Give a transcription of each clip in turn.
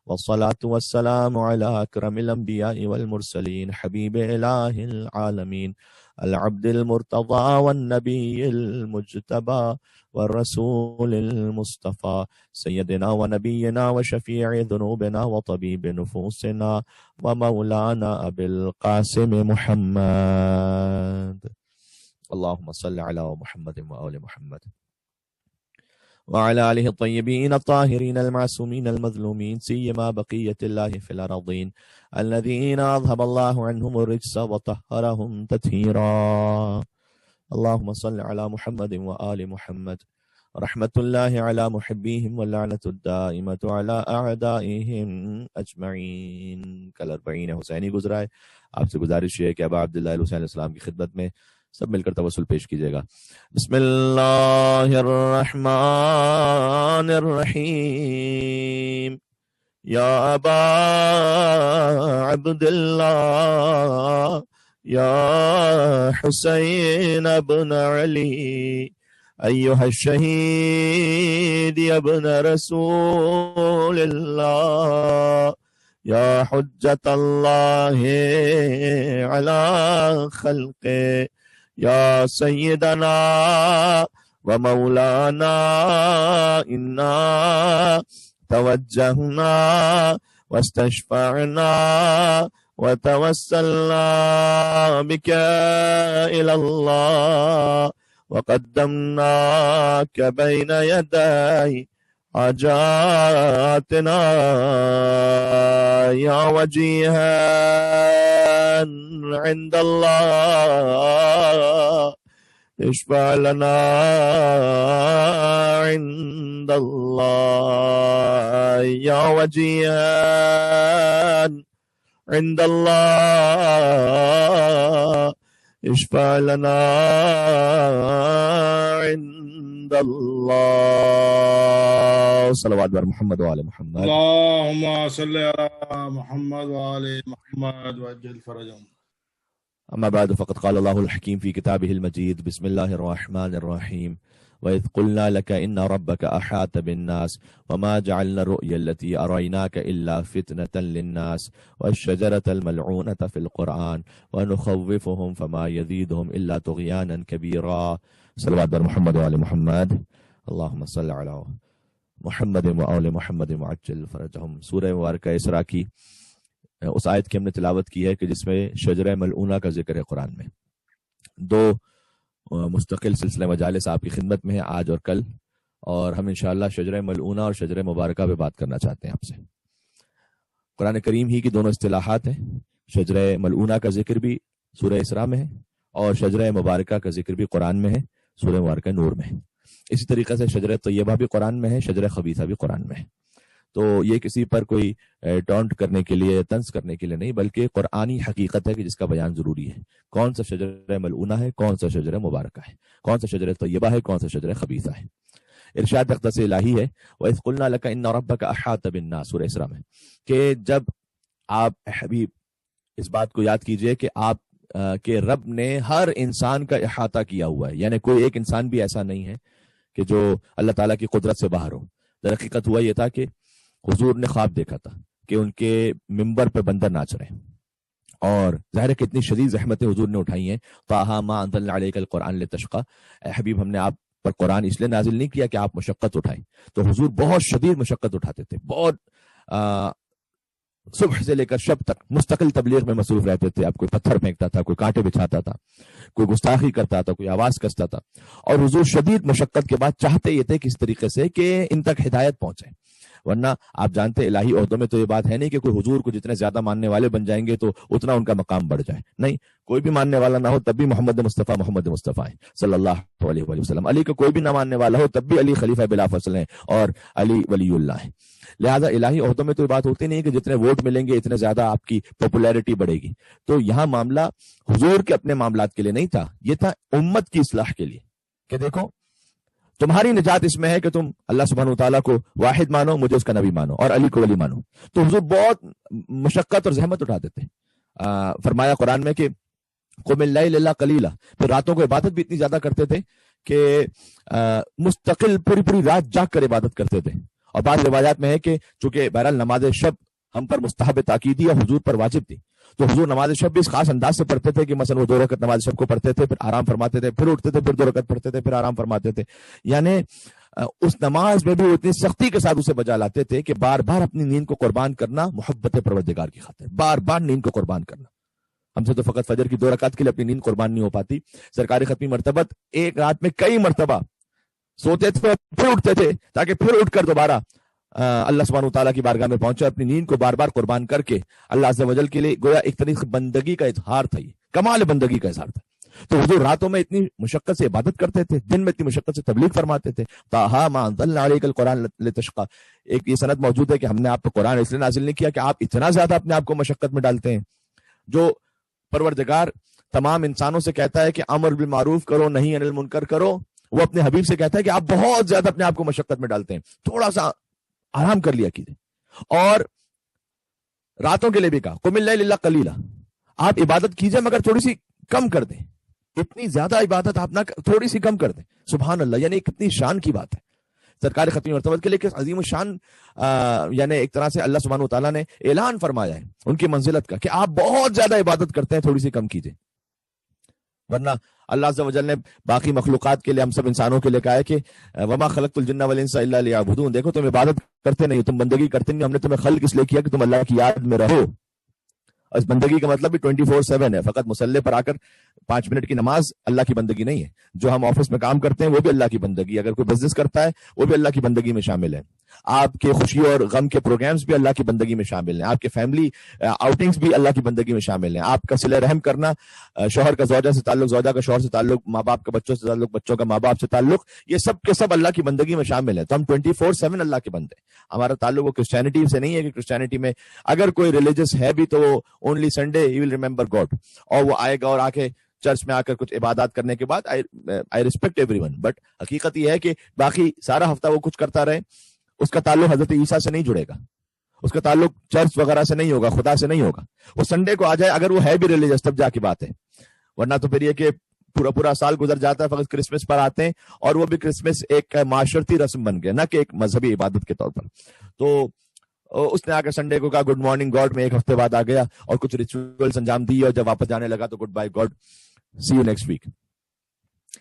والصلاة والسلام على أكرم الأنبياء والمرسلين حبيب إله العالمين العبد المرتضى والنبي المجتبى والرسول المصطفى سيدنا ونبينا وشفيع ذنوبنا وطبيب نفوسنا ومولانا أبي القاسم محمد. اللهم صل على محمد وآل محمد وعلى آله الطيبين الطاهرين المعصومين المظلومين سيما بقية الله في الأرضين الذين أذهب الله عنهم الرجس وطهرهم تطهيرا. اللهم صل على محمد وآل محمد رحمة الله على محبيهم واللعنة الدائمة على أعدائهم أجمعين. کل 40 حسینی گزرا ہے. آپ سے گزارش ہے کہ ابا عبداللہ حسین علیہ السلام کی خدمت میں سب مل کر توسل پیش کیجیے گا. بسم اللہ الرحمن الرحیم. یا ابا عبداللہ یا حسین ابن علی ایها الشہید ابن رسول اللہ یا حجت اللہ علی خلقہ یا سیدنا و مولانا انا توجہنا واستشفعنا وتوسلنا بك إلى الله وقدمناك بين يدي حاجاتنا يا وجيها عند الله اشفع لنا عند الله يا وجيها عند الله اشفع لنا عند الله. صلوات بر محمد وآل محمد. اللهم صل على محمد وآل محمد وعجل فرجهم. أما بعد فقد قال الله الحكيم في كتابه المجيد بسم الله الرحمن الرحيم. وإذ قلنا لك إن ربك أحاط بالناس وما جعلنا الرؤيا التي أريناك إلا فتنة للناس والشجرة الملعونة في القرآن ونخوفهم فما يزيدهم إلا طغيانا كبيرا. صلوات بر محمد وآل محمد. اللهم صل على محمد وآل محمد وعجل فرجهم. سورہ مبارکہ اسراء کی اس آیت کی ہم نے تلاوت کی ہے کہ جس میں شجرہ ملعونہ کا ذکر ہے قرآن میں. دو مستقل سلسلہ مجالس آپ کی خدمت میں ہے آج اور کل، اور ہم انشاءاللہ شجرہ ملعونہ اور شجرہ مبارکہ پہ بات کرنا چاہتے ہیں آپ سے. قرآن کریم ہی کی دونوں اصطلاحات ہیں. شجرہ ملعونہ کا ذکر بھی سورہ اسراء میں ہے اور شجرہ مبارکہ کا ذکر بھی قرآن میں ہے، سورہ مبارکہ نور میں ہے. اسی طریقے سے شجرہ طیبہ بھی قرآن میں ہے، شجرہ خبیثہ بھی قرآن میں ہے. تو یہ کسی پر کوئی ٹونٹ کرنے کے لیے، طنز کرنے کے لیے نہیں، بلکہ قرآنی حقیقت ہے کہ جس کا بیان ضروری ہے. کون سا شجرہ ملعونہ ہے، کون سا شجرہ مبارکہ ہے، کون سا شجرہ طیبہ ہے، کون سا شجرہ خبیثہ ہے. ارشاد اقدس الہی ہے وَإِذْ قُلْنَا لَكَ إِنَّ رَبَّكَ أَحَاطَ بِالنَّاسِ سورہ اسراء میں، کہ جب آپ حبیب اس بات کو یاد کیجئے کہ آپ کے رب نے ہر انسان کا احاطہ کیا ہوا ہے، یعنی کوئی ایک انسان بھی ایسا نہیں ہے کہ جو اللہ تعالیٰ کی قدرت سے باہر ہو. در حقیقت ہوا یہ تھا کہ حضور نے خواب دیکھا تھا کہ ان کے ممبر پہ بندر ناچ رہے ہیں، اور ظاہر ہے کہ اتنی شدید زحمتیں حضور نے اٹھائی ہیں. طٰہٰ مَا أَنزَلْنَا عَلَيْكَ الْقُرْآنَ لِتَشْقَىٰ، اے حبیب ہم نے آپ پر قرآن اس لیے نازل نہیں کیا کہ آپ مشقت اٹھائیں. تو حضور بہت شدید مشقت اٹھاتے تھے، بہت صبح سے لے کر شب تک مستقل تبلیغ میں مصروف رہتے تھے. اب کوئی پتھر پھینکتا تھا، کوئی کانٹے بچھاتا تھا، کوئی گستاخی کرتا تھا، کوئی آواز کستا تھا، اور حضور شدید مشقت کے بعد چاہتے یہ تھے کس طریقے سے کہ ان تک ہدایت پہنچے. ورنہ آپ جانتے الہی عہدوں میں تو یہ بات ہے نہیں کہ کوئی حضور کو جتنے زیادہ ماننے والے بن جائیں گے تو اتنا ان کا مقام بڑھ جائے. نہیں، کوئی بھی ماننے والا نہ ہو تب بھی محمد مصطفیٰ ہے صلی اللہ علیہ وسلم. علی کو کوئی بھی نہ ماننے والا ہو تب بھی علی خلیفہ بلا فصل ہیں اور علی ولی اللہ ہے. لہذا الہی عہدوں میں تو یہ بات ہوتی نہیں کہ جتنے ووٹ ملیں گے اتنے زیادہ آپ کی پاپولیرٹی بڑھے گی. تو یہاں معاملہ حضور کے اپنے معاملات کے لیے نہیں تھا، یہ تھا امت کی اصلاح کے لیے کہ دیکھو تمہاری نجات اس میں ہے کہ تم اللہ سبحانہ وتعالیٰ کو واحد مانو، مجھے اس کا نبی مانو اور علی کو ولی مانو. تو حضور بہت مشقت اور زحمت اٹھاتے تھے. فرمایا قرآن میں کہ قم اللیل الا قلیلا، پھر راتوں کو عبادت بھی اتنی زیادہ کرتے تھے کہ مستقل پوری رات جاگ کر عبادت کرتے تھے. اور بعض روایات میں ہے کہ چونکہ بہرحال نماز شب ہم پر مستحب تاکیدی اور حضور پر واجب تھی، تو حضور نماز شب بھی اس خاص انداز سے پڑھتے تھے کہ مثلا وہ 2 رکعت نماز شب کو پڑھتے تھے، پھر آرام فرماتے تھے، پھر اٹھتے تھے، پھر 2 رکعت پڑھتے تھے، پھر آرام فرماتے تھے. یعنی اس نماز میں بھی وہ اتنی سختی کے ساتھ اسے بجا لاتے تھے کہ بار بار اپنی نیند کو قربان کرنا محبت پروردگار کی خاطر، بار بار نیند کو قربان کرنا. ہم سے تو فقط فجر کی 2 رکعت کے لیے اپنی نیند قربان نہیں ہو پاتی. سرکار ختمی مرتبت ایک رات میں کئی مرتبہ سوتے تھے پھر اٹھتے تھے تاکہ پھر اٹھ کر دوبارہ اللہ سبحانہ وتعالیٰ کی بارگاہ میں پہنچے، اپنی نیند کو بار بار قربان کر کے اللہ عز و جل کے لیے گویا ایک طریقے بندگی کا اظہار تھا، یہ کمال بندگی کا اظہار تھا. تو حضور راتوں میں اتنی مشقت سے عبادت کرتے تھے، دن میں اتنی مشقت سے تبلیغ فرماتے تھے. طٰہٰ مَا أَنزَلْنَا عَلَيْكَ الْقُرْآنَ لِتَشْقَىٰ، ایک یہ سند موجود ہے کہ ہم نے آپ کو قرآن اس لیے نازل نہیں کیا کہ آپ اتنا زیادہ اپنے آپ کو مشقت میں ڈالتے ہیں. جو پروردگار تمام انسانوں سے کہتا ہے کہ امر بالمعروف کرو، نہی عن المنکر کرو، وہ اپنے حبیب سے کہتا ہے کہ آپ بہت زیادہ اپنے آپ کو مشقت میں ڈالتے ہیں، تھوڑا سا آرام کر لیا کیجیے. اور راتوں کے لیے بھی کہا قم اللیل الا قلیلا، آپ عبادت کیجیے مگر تھوڑی سی کم کر دیں، اتنی زیادہ عبادت آپ نہ تھوڑی سی کم کر دیں. سبحان اللہ، یعنی کتنی شان کی بات ہے سرکار ختمی مرتبت کے لیے کہ عظیم الشان یعنی ایک طرح سے اللہ سبحانہ وتعالیٰ نے اعلان فرمایا ہے ان کی منزلت کا کہ آپ بہت زیادہ عبادت کرتے ہیں، تھوڑی سی کم کیجیے. ورنہ اللہ عز و جل نے باقی مخلوقات کے لیے، ہم سب انسانوں کے لیے کہا ہے کہ وما خلقت الجن والانس الا لیعبدون، دیکھو تم عبادت کرتے نہیں، تم بندگی کرتے نہیں، ہم نے تمہیں خلق اس لیے کیا کہ تم اللہ کی یاد میں رہو. اس بندگی کا مطلب بھی 24/7 ہے. فقط مصلی پر آ کر 5 منٹ کی نماز اللہ کی بندگی نہیں ہے. جو ہم آفس میں کام کرتے ہیں وہ بھی اللہ کی بندگی ہے، اگر کوئی بزنس کرتا ہے وہ بھی اللہ کی بندگی میں شامل ہے. آپ کے خوشی اور غم کے پروگرامز بھی اللہ کی بندگی میں شامل ہیں، آپ کے فیملی آؤٹنگز بھی اللہ کی بندگی میں شامل ہیں، آپ کا صلہ رحم کرنا، شوہر کا زوجہ سے تعلق، زوجہ کا شوہر سے تعلق، ماں باپ کا بچوں سے تعلق، بچوں کا ماں باپ سے تعلق، یہ سب کے سب اللہ کی بندگی میں شامل ہے. تو ہم 24/7 اللہ کے بندے. ہمارا تعلق وہ کرسچینٹی سے نہیں ہے کہ کرسچینٹی میں اگر کوئی ریلیجس ہے بھی تو وہ only Sunday he will remember God, اور وہ آئے گا اور آ کے چرچ میں آ کر کچھ عبادات کرنے کے بعد I respect every one, but حقیقت یہ ہے کہ باقی سارا ہفتہ وہ کچھ کرتا رہے، اس کا تعلق حضرت عیسیٰ سے نہیں جڑے گا، اس کا تعلق چرچ وغیرہ سے نہیں ہوگا، خدا سے نہیں ہوگا. وہ سنڈے کو آ جائے اگر وہ ہے بھی ریلیجس تب جا کی بات ہے، ورنہ تو پھر یہ کہ پورا سال گزر جاتا ہے، فقط کرسمس پر آتے ہیں، اور وہ بھی کرسمس ایک معاشرتی رسم بن گیا، نہ کہ ایک مذہبی عبادت کے طور پر. تو اس نے آ کر سنڈے کو کہا گڈ مارننگ گاڈ، میں ایک ہفتے بعد آ گیا اور کچھ ریچولز انجام دیے، اور جب واپس جانے لگا تو goodbye God, see you next week.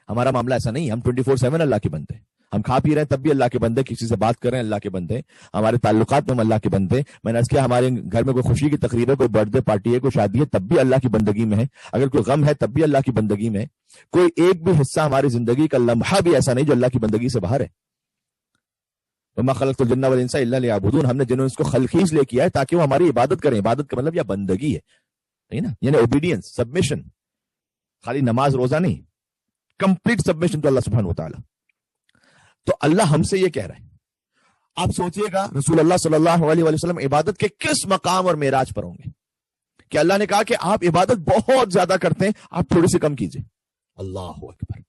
ہمارا معاملہ ایسا نہیں ہے، ہم 24/7 اللہ کے بندے. ہم کھا پی رہے ہیں تب بھی اللہ کے بندے، کسی سے بات کر رہے ہیں اللہ کے بندے، ہمارے تعلقات میں ہم اللہ کے بندے. میں نے عرض کیا ہمارے گھر میں کوئی خوشی کی تقریب ہے، کوئی برتھ ڈے پارٹی ہے، کوئی شادی ہے، تب بھی اللہ کی بندگی میں ہے. اگر کوئی غم ہے تب بھی اللہ کی بندگی میں ہے. کوئی ایک بھی حصہ ہماری زندگی کا لمحہ بھی ایسا نہیں جو اللہ کی بندگی سے باہر ہے. وما خلقت الجن والانس الا لیعبدون، ہم نے جنہوں اس کو خلق ہی اس لیے کیا ہے تاکہ وہ ہماری عبادت کریں. عبادت کا مطلب یہ بندگی ہے نا، یعنی اوبیڈینس، سبمیشن، خالی نماز روزہ نہیں، کمپلیٹ سبمیشن ٹو اللہ سبحانہ وتعالی. تو اللہ ہم سے یہ کہہ رہا ہے. آپ سوچئے گا رسول اللہ صلی اللہ علیہ وسلم عبادت کے کس مقام اور معراج پر ہوں گے کہ اللہ نے کہا کہ آپ عبادت بہت زیادہ کرتے ہیں، آپ تھوڑی سی کم کیجئے. اللہ اکبر.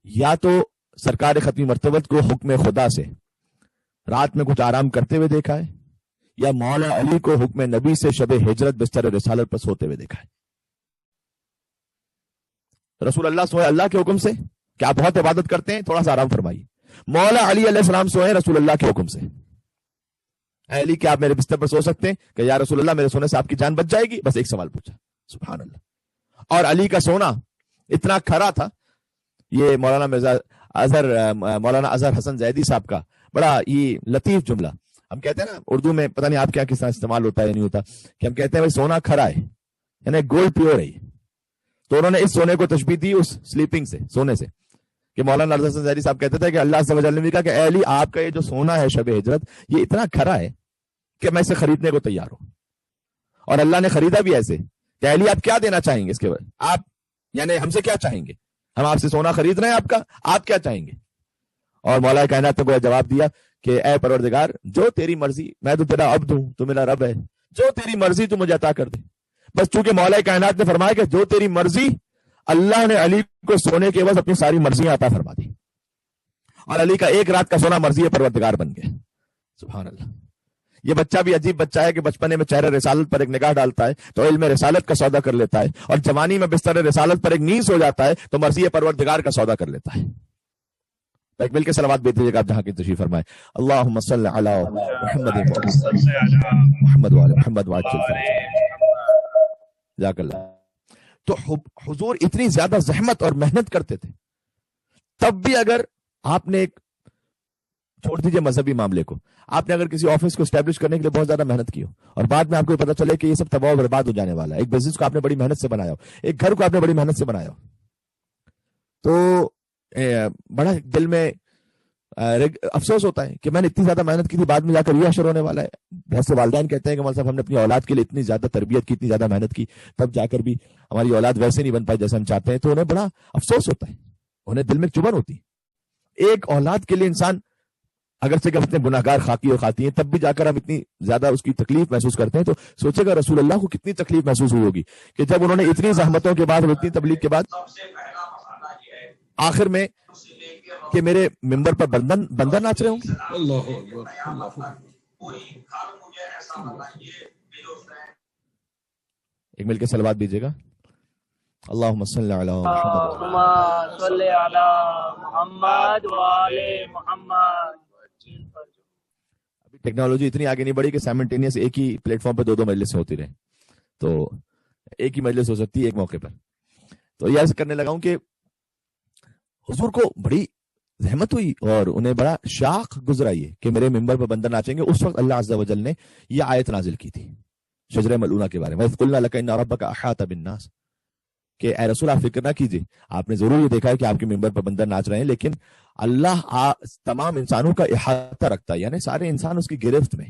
یا تو سرکار ختمی مرتبت کو حکم خدا سے رات میں کچھ آرام کرتے ہوئے دیکھا ہے، یا مولا علی کو حکم نبی سے شب ہجرت بستر رسالت پر سوتے ہوئے دیکھا ہے. رسول اللہ سوئے اللہ کے حکم سے کہ آپ بہت عبادت کرتے ہیں، تھوڑا سا آرام فرمائیے. مولا علی علیہ السلام سوئے رسول اللہ کے حکم سے. اے علی کیا آپ میرے بستر پر سو سکتے ہیں؟ کہ یا رسول اللہ میرے سونے سے آپ کی جان بچ جائے گی. بس ایک سوال پوچھا. سبحان اللہ. اور علی کا سونا اتنا کھرا تھا. یہ مولانا اظہر حسن زیدی صاحب کا بڑا یہ لطیف جملہ، ہم کہتے ہیں نا اردو میں، پتہ نہیں آپ کیا کس طرح استعمال ہوتا ہے یا نہیں ہوتا، کہ ہم کہتے ہیں بھائی سونا کھرا ہے، یعنی گولڈ پیور ہے. تو انہوں نے اس سونے کو تشبیہ دی اس سلیپنگ سے، سونے سے، کہ مولانا اظہر حسن زیدی صاحب کہتے تھے کہ اللہ عز و جل نے کہا کہ اے علی آپ کا یہ جو سونا ہے شب ہجرت، یہ اتنا کھرا ہے کہ میں اسے خریدنے کو تیار ہوں. اور اللہ نے خریدا بھی ایسے کہ اے علی آپ کیا دینا چاہیں گے اس کے بعد، آپ یعنی ہم سے کیا چاہیں گے؟ ہم آپ سے سونا خرید رہے ہیں آپ کا، آپ کیا چاہیں گے؟ اور مولا کائنات نے کو جواب دیا کہ اے پروردگار جو تیری مرضی، میں تو تیرا عبد ہوں، تو میرا رب ہے، جو تیری مرضی تو مجھے عطا کر دے. بس چونکہ مولا کائنات نے فرمایا کہ جو تیری مرضی، اللہ نے علی کو سونے کے عوض اپنی ساری مرضیاں عطا فرما دی، اور علی کا ایک رات کا سونا مرضی پروردگار بن گیا. سبحان اللہ. یہ بچہ بھی عجیب بچہ ہے کہ بچپنے میں چہرہ رسالت پر ایک نگاہ ڈالتا ہے تو علم رسالت کا سودا کر لیتا ہے، اور جوانی میں بستر رسالت پر ایک نیز ہو جاتا ہے تو مرضی پروردگار کا سودا کر لیتا ہے. ایک مل کے صلوات بھیج دیجیے گا آپ جہاں کی تشریف فرمائے. اللہم صلی علی محمد محمد وعلی محمد وعجل جزاک اللہ. تو حضور اتنی زیادہ زحمت اور محنت کرتے تھے، تب بھی اگر آپ نے ایک چھوڑ دیجئے مذہبی معاملے کو، آپ نے اگر کسی آفس کو اسٹیبلش کرنے کے لیے بہت زیاددہ محنت کی ہو اور بعد میں آپ کو پتا چلے کہ یہ سب تباہ و برباد ہو جانے والا ہے، ایک بزنس کو آپ نے بڑی محنت سے بنایا ہو، ایک گھر کو آپ نے بڑی محنت سے بنایا ہو، تو بڑا دل میں افسوس ہوتا ہے کہ میں نے اتنی زیادہ محنت کی تھی، بعد میں جا کر یہ اشر ہونے والا ہے. بہت سے والدین کہتے ہیں کہ مول صاحب ہم نے اپنی اولاد کے لیے اتنی زیادہ تربیت کی، اتنی زیادہ محنت کی، تب جا کر بھی ہماری اولاد ویسے نہیں بن پائی جیسے ہم چاہتے ہیں. تو انہیں بڑا افسوس ہوتا ہے، انہیں دل میں چبھن ہوتی ہے. ایک اولاد کے لیے انسان اگرچہ کہ اپنے گناہگار خاکی اور خاتی ہیں، تب بھی جا کر ہم اتنی زیادہ اس کی تکلیف محسوس کرتے ہیں. تو سوچے گا رسول اللہ کو کتنی تکلیف محسوس ہوئی ہوگی کہ جب انہوں نے اتنی زحمتوں کے بعد اور اتنی تبلیغ کے بعد آخر میں کہ میرے ممبر پر بندر ناچ رہے ہوں گے. اللہ اکبر، اللہ اکبر. ایک مل کے صلوات دیجیے گا. اللہم صلی علی محمد وعلی محمد. ابھی ٹیکنالوجی اتنی آگے نہیں بڑھی کہ سائملٹینیس ایک ہی پلیٹ فارم پہ دو مجلسیں ہوتی رہیں، تو ایک ہی مجلس ہو سکتی ہے ایک موقع پر. تو یہ عرض کرنے لگا ہوں کہ حضور کو بڑی زحمت ہوئی اور انہیں بڑا شاق گزرا یہ کہ میرے ممبر پر بندر ناچیں گے. اس وقت اللہ عز و جل نے یہ آیت نازل کی تھی شجرہ ملعونہ کے بارے میں، وَإِذْ قُلْنَا لَكَ إِنَّ رَبَّكَ أَحَاطَ بِالنَّاسِ، کہ اے رسول آپ فکر نہ کیجیے، آپ نے ضرور یہ دیکھا ہے کہ آپ کے ممبر پر بندر ناچ رہے ہیں، لیکن اللہ تمام انسانوں کا احاطہ رکھتا ہے، یعنی سارے انسان اس کی گرفت میں.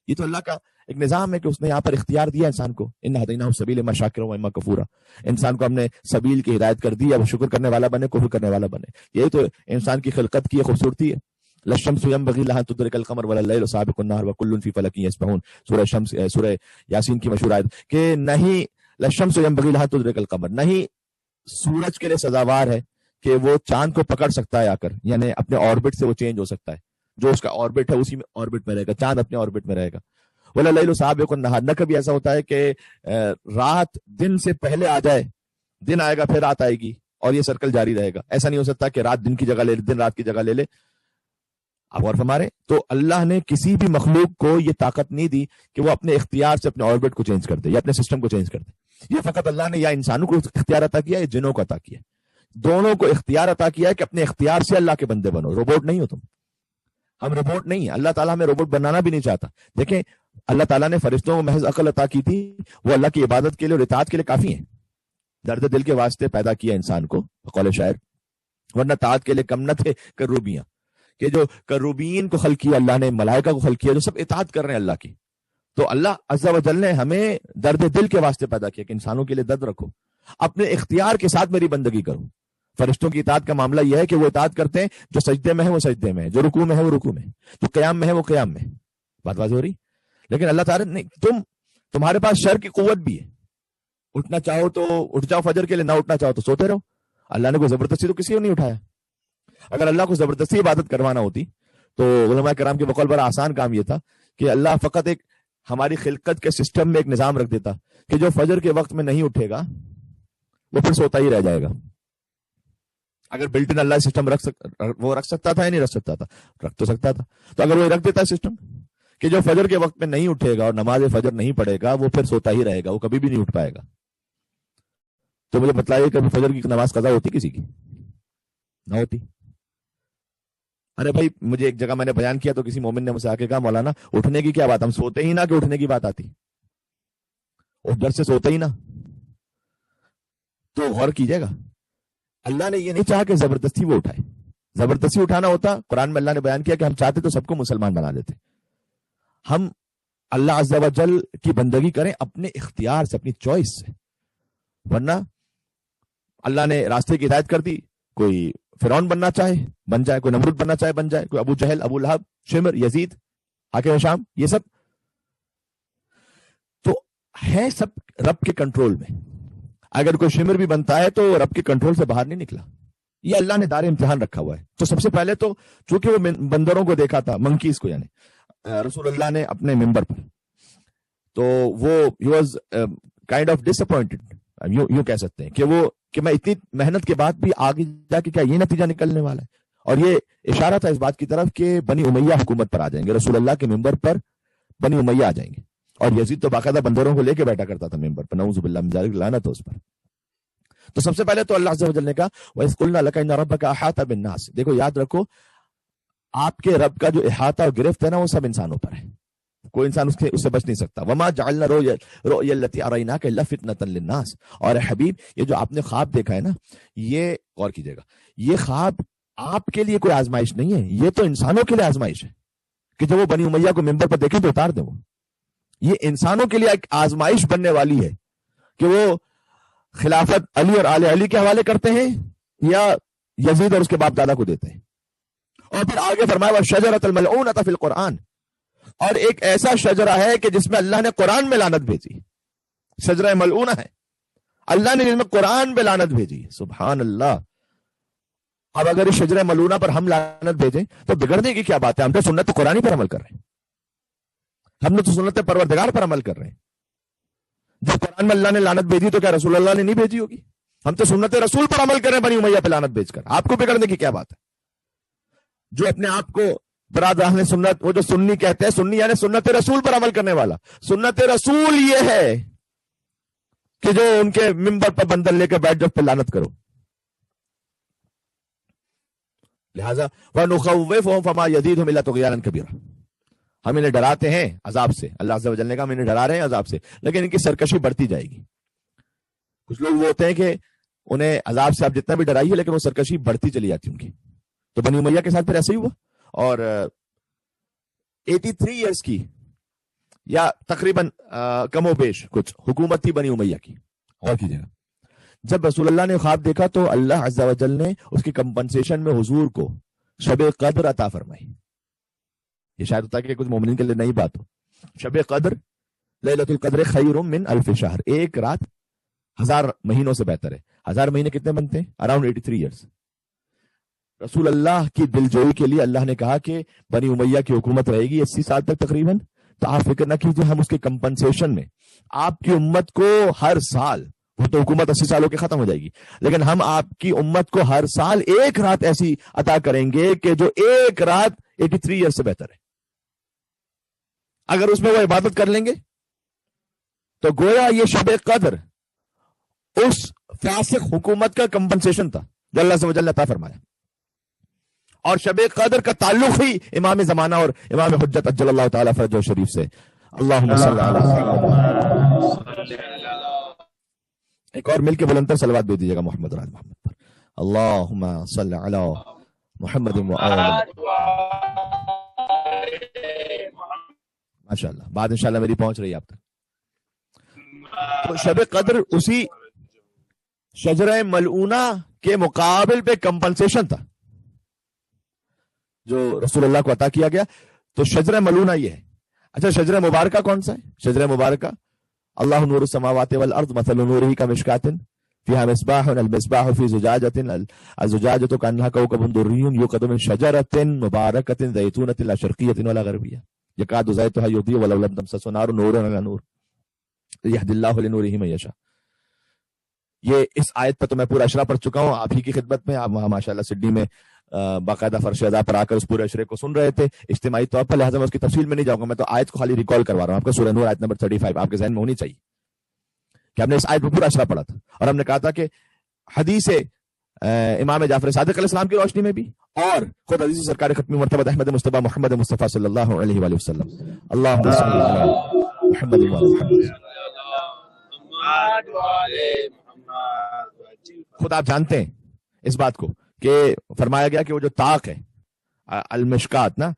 یہ تو اللہ کا ایک نظام ہے کہ اس نے یہاں پر اختیار دیا انسان کو. اِنَّا هَدَيْنَاهُ السَّبِيلَ إِمَّا شَاكِرًا وَإِمَّا كَفُورًا. انسان کو ہم نے سبیل کی ہدایت کر دی، اب شکر کرنے والا بنے، کفر کرنے والا بنے. یہی تو انسان کی خلقت کی خوبصورتی ہے. لَلشَّمْسُ يَنبَغِي لَهَا أَن تُدْرِكَ الْقَمَرَ وَلَا اللَّيْلُ سَابِقُ النَّهَارِ وَكُلٌّ فِي فَلَكٍ يَسْبَحُونَ. سورہ یاسین کی مشہور آیت کہ نہیں لَلشَّمْسُ يَنبَغِي لَهَا تُدْرِكَ الْقَمَرَ، نہیں سورج کے لیے سزاوار ہے کہ وہ چاند کو پکڑ سکتا ہے آ کر، یعنی اپنے آربٹ سے وہ چینج ہو سکتا ہے، جو اس کا آربٹ ہے اسی میں آربٹ میں رہے گا، چاند اپنے آربٹ میں رہے گا. وَلَا اللَّيْلُ سَابِقُ النَّهَارِ، نہ کبھی ایسا ہوتا ہے کہ رات دن سے پہلے آ جائے، دن آئے گا پھر رات آئے گی اور یہ سرکل جاری رہے گا. ایسا نہیں ہو سکتا کہ رات دن کی جگہ لے لے، دن رات کی جگہ لے لے. آپ غور فرمائیں تو اللہ نے کسی بھی مخلوق کو یہ طاقت نہیں دی کہ وہ اپنے اختیار سے اپنے آربٹ کو چینج کر دے یا اپنے سسٹم کو چینج کر دے. یہ فقط اللہ نے یا انسانوں کو اختیار عطا کیا یا جنوں کو عطا کیا، دونوں کو اختیار عطا کیا ہے کہ اپنے اختیار سے اللہ کے بندے بنو. روبوٹ نہیں ہو تم، ہم روبوٹ نہیں ہیں، اللہ تعالیٰ ہمیں روبوٹ بنانا بھی نہیں چاہتا. دیکھیں اللہ تعالیٰ نے فرشتوں کو محض عقل عطا کی تھی، وہ اللہ کی عبادت کے لیے اور اطاعت کے لیے کافی ہیں. درد دل کے واسطے پیدا کیا انسان کو قول شاعر، ورنہ طاعت کے لیے کم نہ تھے کروبیاں، کہ جو کروبین کو خلق کیا اللہ نے، ملائکہ کو خلق کیا جو سب اطاعت کر رہے ہیں اللہ کی. تو اللہ عز و جل نے ہمیں درد دل کے واسطے پیدا کیا کہ انسانوں کے لیے درد رکھو، اپنے اختیار کے ساتھ میری بندگی کرو. فرشتوں کی اطاعت کا معاملہ یہ ہے کہ وہ اطاعت کرتے ہیں، جو سجدے میں ہے وہ سجدے میں ہے، جو رکوع میں ہے وہ رکوع میں، جو قیام میں ہے وہ قیام میں. بات واضح ہو رہی؟ لیکن اللہ تعالیٰ نے تمہارے پاس شر کی قوت بھی ہے، اٹھنا چاہو تو اٹھ جاؤ فجر کے لیے، نہ اٹھنا چاہو تو سوتے رہو. اللہ نے کوئی زبردستی تو کسی کو نہیں اٹھایا. اگر اللہ کو زبردستی عبادت کروانا ہوتی تو علماء کرام کے بقول پر آسان کام یہ تھا کہ اللہ فقط ایک ہماری خلقت کے سسٹم میں ایک نظام رکھ دیتا کہ جو فجر کے وقت میں نہیں اٹھے گا وہ پھر سوتا ہی رہ جائے گا. اگر بلٹ ان اللہ سسٹم وہ رکھ سکتا تھا یا نہیں رکھ سکتا تھا؟ رکھ تو سکتا تھا. تو اگر وہ رکھ دیتا ہے سسٹم کہ جو فجر کے وقت میں نہیں اٹھے گا اور نماز فجر نہیں پڑھے گا وہ پھر سوتا ہی رہے گا، وہ کبھی بھی نہیں اٹھ پائے گا. تو مجھے بتلائیے کبھی فجر کی نماز قضا ہوتی کسی کی؟ نہ ہوتی. ارے بھائی مجھے ایک جگہ میں نے بیان کیا تو کسی مومن نے مجھ سے آ کے کہا مولانا اٹھنے کی کیا بات، ہم سوتے ہی نہ کہ اٹھنے کی بات آتی، اس ڈر سے سوتے ہی نہ. تو غور کیجیے گا اللہ نے یہ نہیں چاہا کہ زبردستی وہ اٹھائے. زبردستی اٹھانا ہوتا قرآن میں اللہ نے بیان کیا کہ ہم چاہتے تو سب کو مسلمان بنا دیتے. ہم اللہ عز و جل کی بندگی کریں اپنے اختیار سے، اپنی چوائس سے. ورنہ اللہ نے راستے کی ہدایت کر دی، کوئی فرعون بننا چاہے بن جائے، کوئی نمرود بننا چاہے بن جائے، کوئی ابو جہل، ابو لہب، شمر، یزید، حاکم شام، یہ سب تو ہے سب رب کے کنٹرول میں. اگر کوئی شمر بھی بنتا ہے تو رب کے کنٹرول سے باہر نہیں نکلا. یہ اللہ نے دار امتحان رکھا ہوا ہے. تو سب سے پہلے تو چونکہ وہ بندروں کو دیکھا تھا، منکیز کو، یعنی رسول اللہ نے اپنے ممبر پر، تو وہ he was kind of disappointed, یوں کہہ سکتے ہیں کہ وہ کہ میں اتنی محنت کے بعد بھی آگے جا کے کیا یہ نتیجہ نکلنے والا ہے. اور یہ اشارہ تھا اس بات کی طرف کہ بنی امیہ حکومت پر آ جائیں گے، رسول اللہ کے ممبر پر بنی امیہ آ جائیں گے. اور یزید تو باقاعدہ بندروں کو لے کے بیٹھا کرتا تھا ممبر پر، نعوذ باللہ من ذالک، لعنت ہو اس پر. تو سب سے پہلے تو اللہ عز و جل نے کہا وَإِذْ قُلْنَا لَكَ إِنَّ رَبَّكَ أَحَاطَ بِالنَّاسِ. دیکھو یاد رکھو آپ کے رب کا جو احاطہ اور گرفت ہے نا وہ سب انسانوں پر ہے، کوئی انسان اس سے بچ نہیں سکتا. وَمَا جَعَلْنَا رُؤْيَا الَّتِي أَرَيْنَاكَ إِلَّا فِتْنَةً لِلنَّاسِ. اور حبیب یہ جو آپ نے خواب دیکھا ہے نا، یہ غور کیجئے گا، یہ خواب آپ کے لیے کوئی آزمائش نہیں ہے، یہ تو انسانوں کے لیے آزمائش ہے کہ جب وہ بنی امیہ کو ممبر پر دیکھیں تو اتار دیں. وہ یہ انسانوں کے لیے ایک آزمائش بننے والی ہے کہ وہ خلافت علی اور آل علی کے حوالے کرتے ہیں یا یزید اور اس کے باپ دادا کو دیتے ہیں. اور پھر آگے فرمایا وَالشَّجَرَةَ الْمَلْعُونَةَ فِي الْقُرْآنِ، اور ایک ایسا شجرہ ہے کہ جس میں اللہ نے قرآن میں لعنت بھیجی، شجرہ ملعونہ ہے، اللہ نے جس میں قرآن میں لعنت بھیجی. سبحان اللہ. اب اگر اس شجرہ ملعونہ پر ہم لعنت بھیجیں تو بگڑنے کی کیا بات ہے؟ ہم تو سنت قرآن پر عمل کر رہے ہیں، ہم نے تو سنت پروردگار پر عمل کر رہے ہیں. جب قرآن میں اللہ نے لعنت بھیجی تو کیا رسول اللہ نے نہیں بھیجی ہوگی؟ ہم تو سنت رسول پر عمل کر رہے ہیں بنی امیہ پہ لعنت بھیج کر. آپ کو بگڑنے کی کیا بات ہے؟ جو اپنے آپ کو برادران سنت، وہ جو سنی کہتے ہیں، سنی یعنی سنت رسول پر عمل کرنے والا. سنت رسول یہ ہے کہ جو ان کے ممبر پر بندر لے کے بیٹھ جاؤ پہ لعنت کرو. لہذا وَنُخَوِّفُهُمْ فَمَا يَزِيدُهُمْ إِلَّا طُغْيَانًا كَبِيرًا. ہم انہیں ڈراتے ہیں عذاب سے، اللہ عز و جل نے کہا ہم انہیں ڈرا رہے ہیں عذاب سے، لیکن ان کی سرکشی بڑھتی جائے گی. کچھ لوگ وہ ہوتے ہیں کہ انہیں عذاب سے آپ جتنا بھی ڈرائیے لیکن وہ سرکشی بڑھتی چلی جاتی ان کی. تو بنی امیہ کے ساتھ پھر ایسے ہی ہوا. اور 83 ایئرس کی یا تقریباً کم و بیش کچھ حکومت تھی بنی امیہ کی. اور کیجیے گا جب رسول اللہ نے خواب دیکھا تو اللہ عز و جل نے اس کی کمپنسیشن میں حضور کو شب قدر عطا فرمائی. یہ شاید ہوتا ہے کہ کچھ مومنین کے لیے نئی بات ہو. شب قدر لیلۃ القدر خیر من الف شہر، ایک رات 1000 مہینوں سے بہتر ہے. 1000 مہینے کتنے بنتے ہیں؟ Around 83 years. رسول اللہ کی دلجوئی کے لیے اللہ نے کہا کہ بنی امیہ کی حکومت رہے گی 80 سال تک تقریباً. تو آپ فکر نہ کیجیے، ہم اس کے کمپنسیشن میں آپ کی امت کو ہر سال، وہ تو حکومت 80 سالوں کی ختم ہو جائے گی، لیکن ہم آپ کی امت کو ہر سال ایک رات ایسی عطا کریں گے کہ جو ایک رات 83 ایئر سے بہتر ہے. اگر اس میں وہ عبادت کر لیں گے تو گویا یہ شب قدر اس فاسق حکومت کا کمپنسیشن تھا جو اللہ سے وجل عطا فرمایا. اور شب قدر کا تعلق ہی امام زمانہ اور امام حجت اجل اللہ تعالی فرجہ شریف سے. اللہم صلی علی محمد. ایک اور مل کے بلندر صلوات دے دیجیے گا محمد راج محمد پر. اللہم صلی علی محمد ماشاء اللہ. بات انشاءاللہ میری پہنچ رہی ہے آپ تک. تو شب قدر اسی شجرہ ملعونہ کے مقابل پہ کمپنسیشن تھا جو رسول اللہ کو عطا کیا گیا. تو شجرہ ملعونہ یہ ہے. اچھا شجرہ مبارکہ کون سا ہے؟ شجرہ مبارکہ اللہ نور السماوات والارض مثل نورہ کمشکاۃ فیہا مصباح المصباح فی زجاجۃ الزجاجۃ کانہا کوکب دری یوقد من شجرۃ مبارکۃ زیتونۃ لا شرقیۃ ولا غربیہ یکاد زیتها یضیء ولو لم تمسسه نار نور علی نور یہدی اللہ لنورہ من یشاء. یہ اس آیت پر تو میں پورا اشرا پڑھ چکا ہوں آپ ہی کی خدمت میں. آپ وہاں ماشاءاللہ سڈنی میں باقاعدہ فرش ادا پر آ کر اس پورے اشرے کو سن رہے تھے اجتماعی طور پر، لہٰذا میں اس کی تفصیل میں نہیں جاؤں گا. میں تو آیت کو خالی ریکال کروا رہا ہوں آپ کو. سورہ نور آیت نمبر 35 آپ کے ذہن میں ہونی چاہیے کہ ہم نے اس آیت میں پورا اشرا پڑھا تھا. اور ہم نے کہا تھا کہ حدیث امام جعفر صادق علیہ السلام کی روشنی میں بھی اور خود حدیث سرکار ختمی مرتبہ احمد مصطفیٰ محمد مصطفیٰ صلی اللہ علیہ وآلہ وسلم. اللہم صلی علی محمد محمد. خود آپ جانتے ہیں اس بات کو کہ فرمایا گیا کہ وہ جو طاق ہے المشکات نا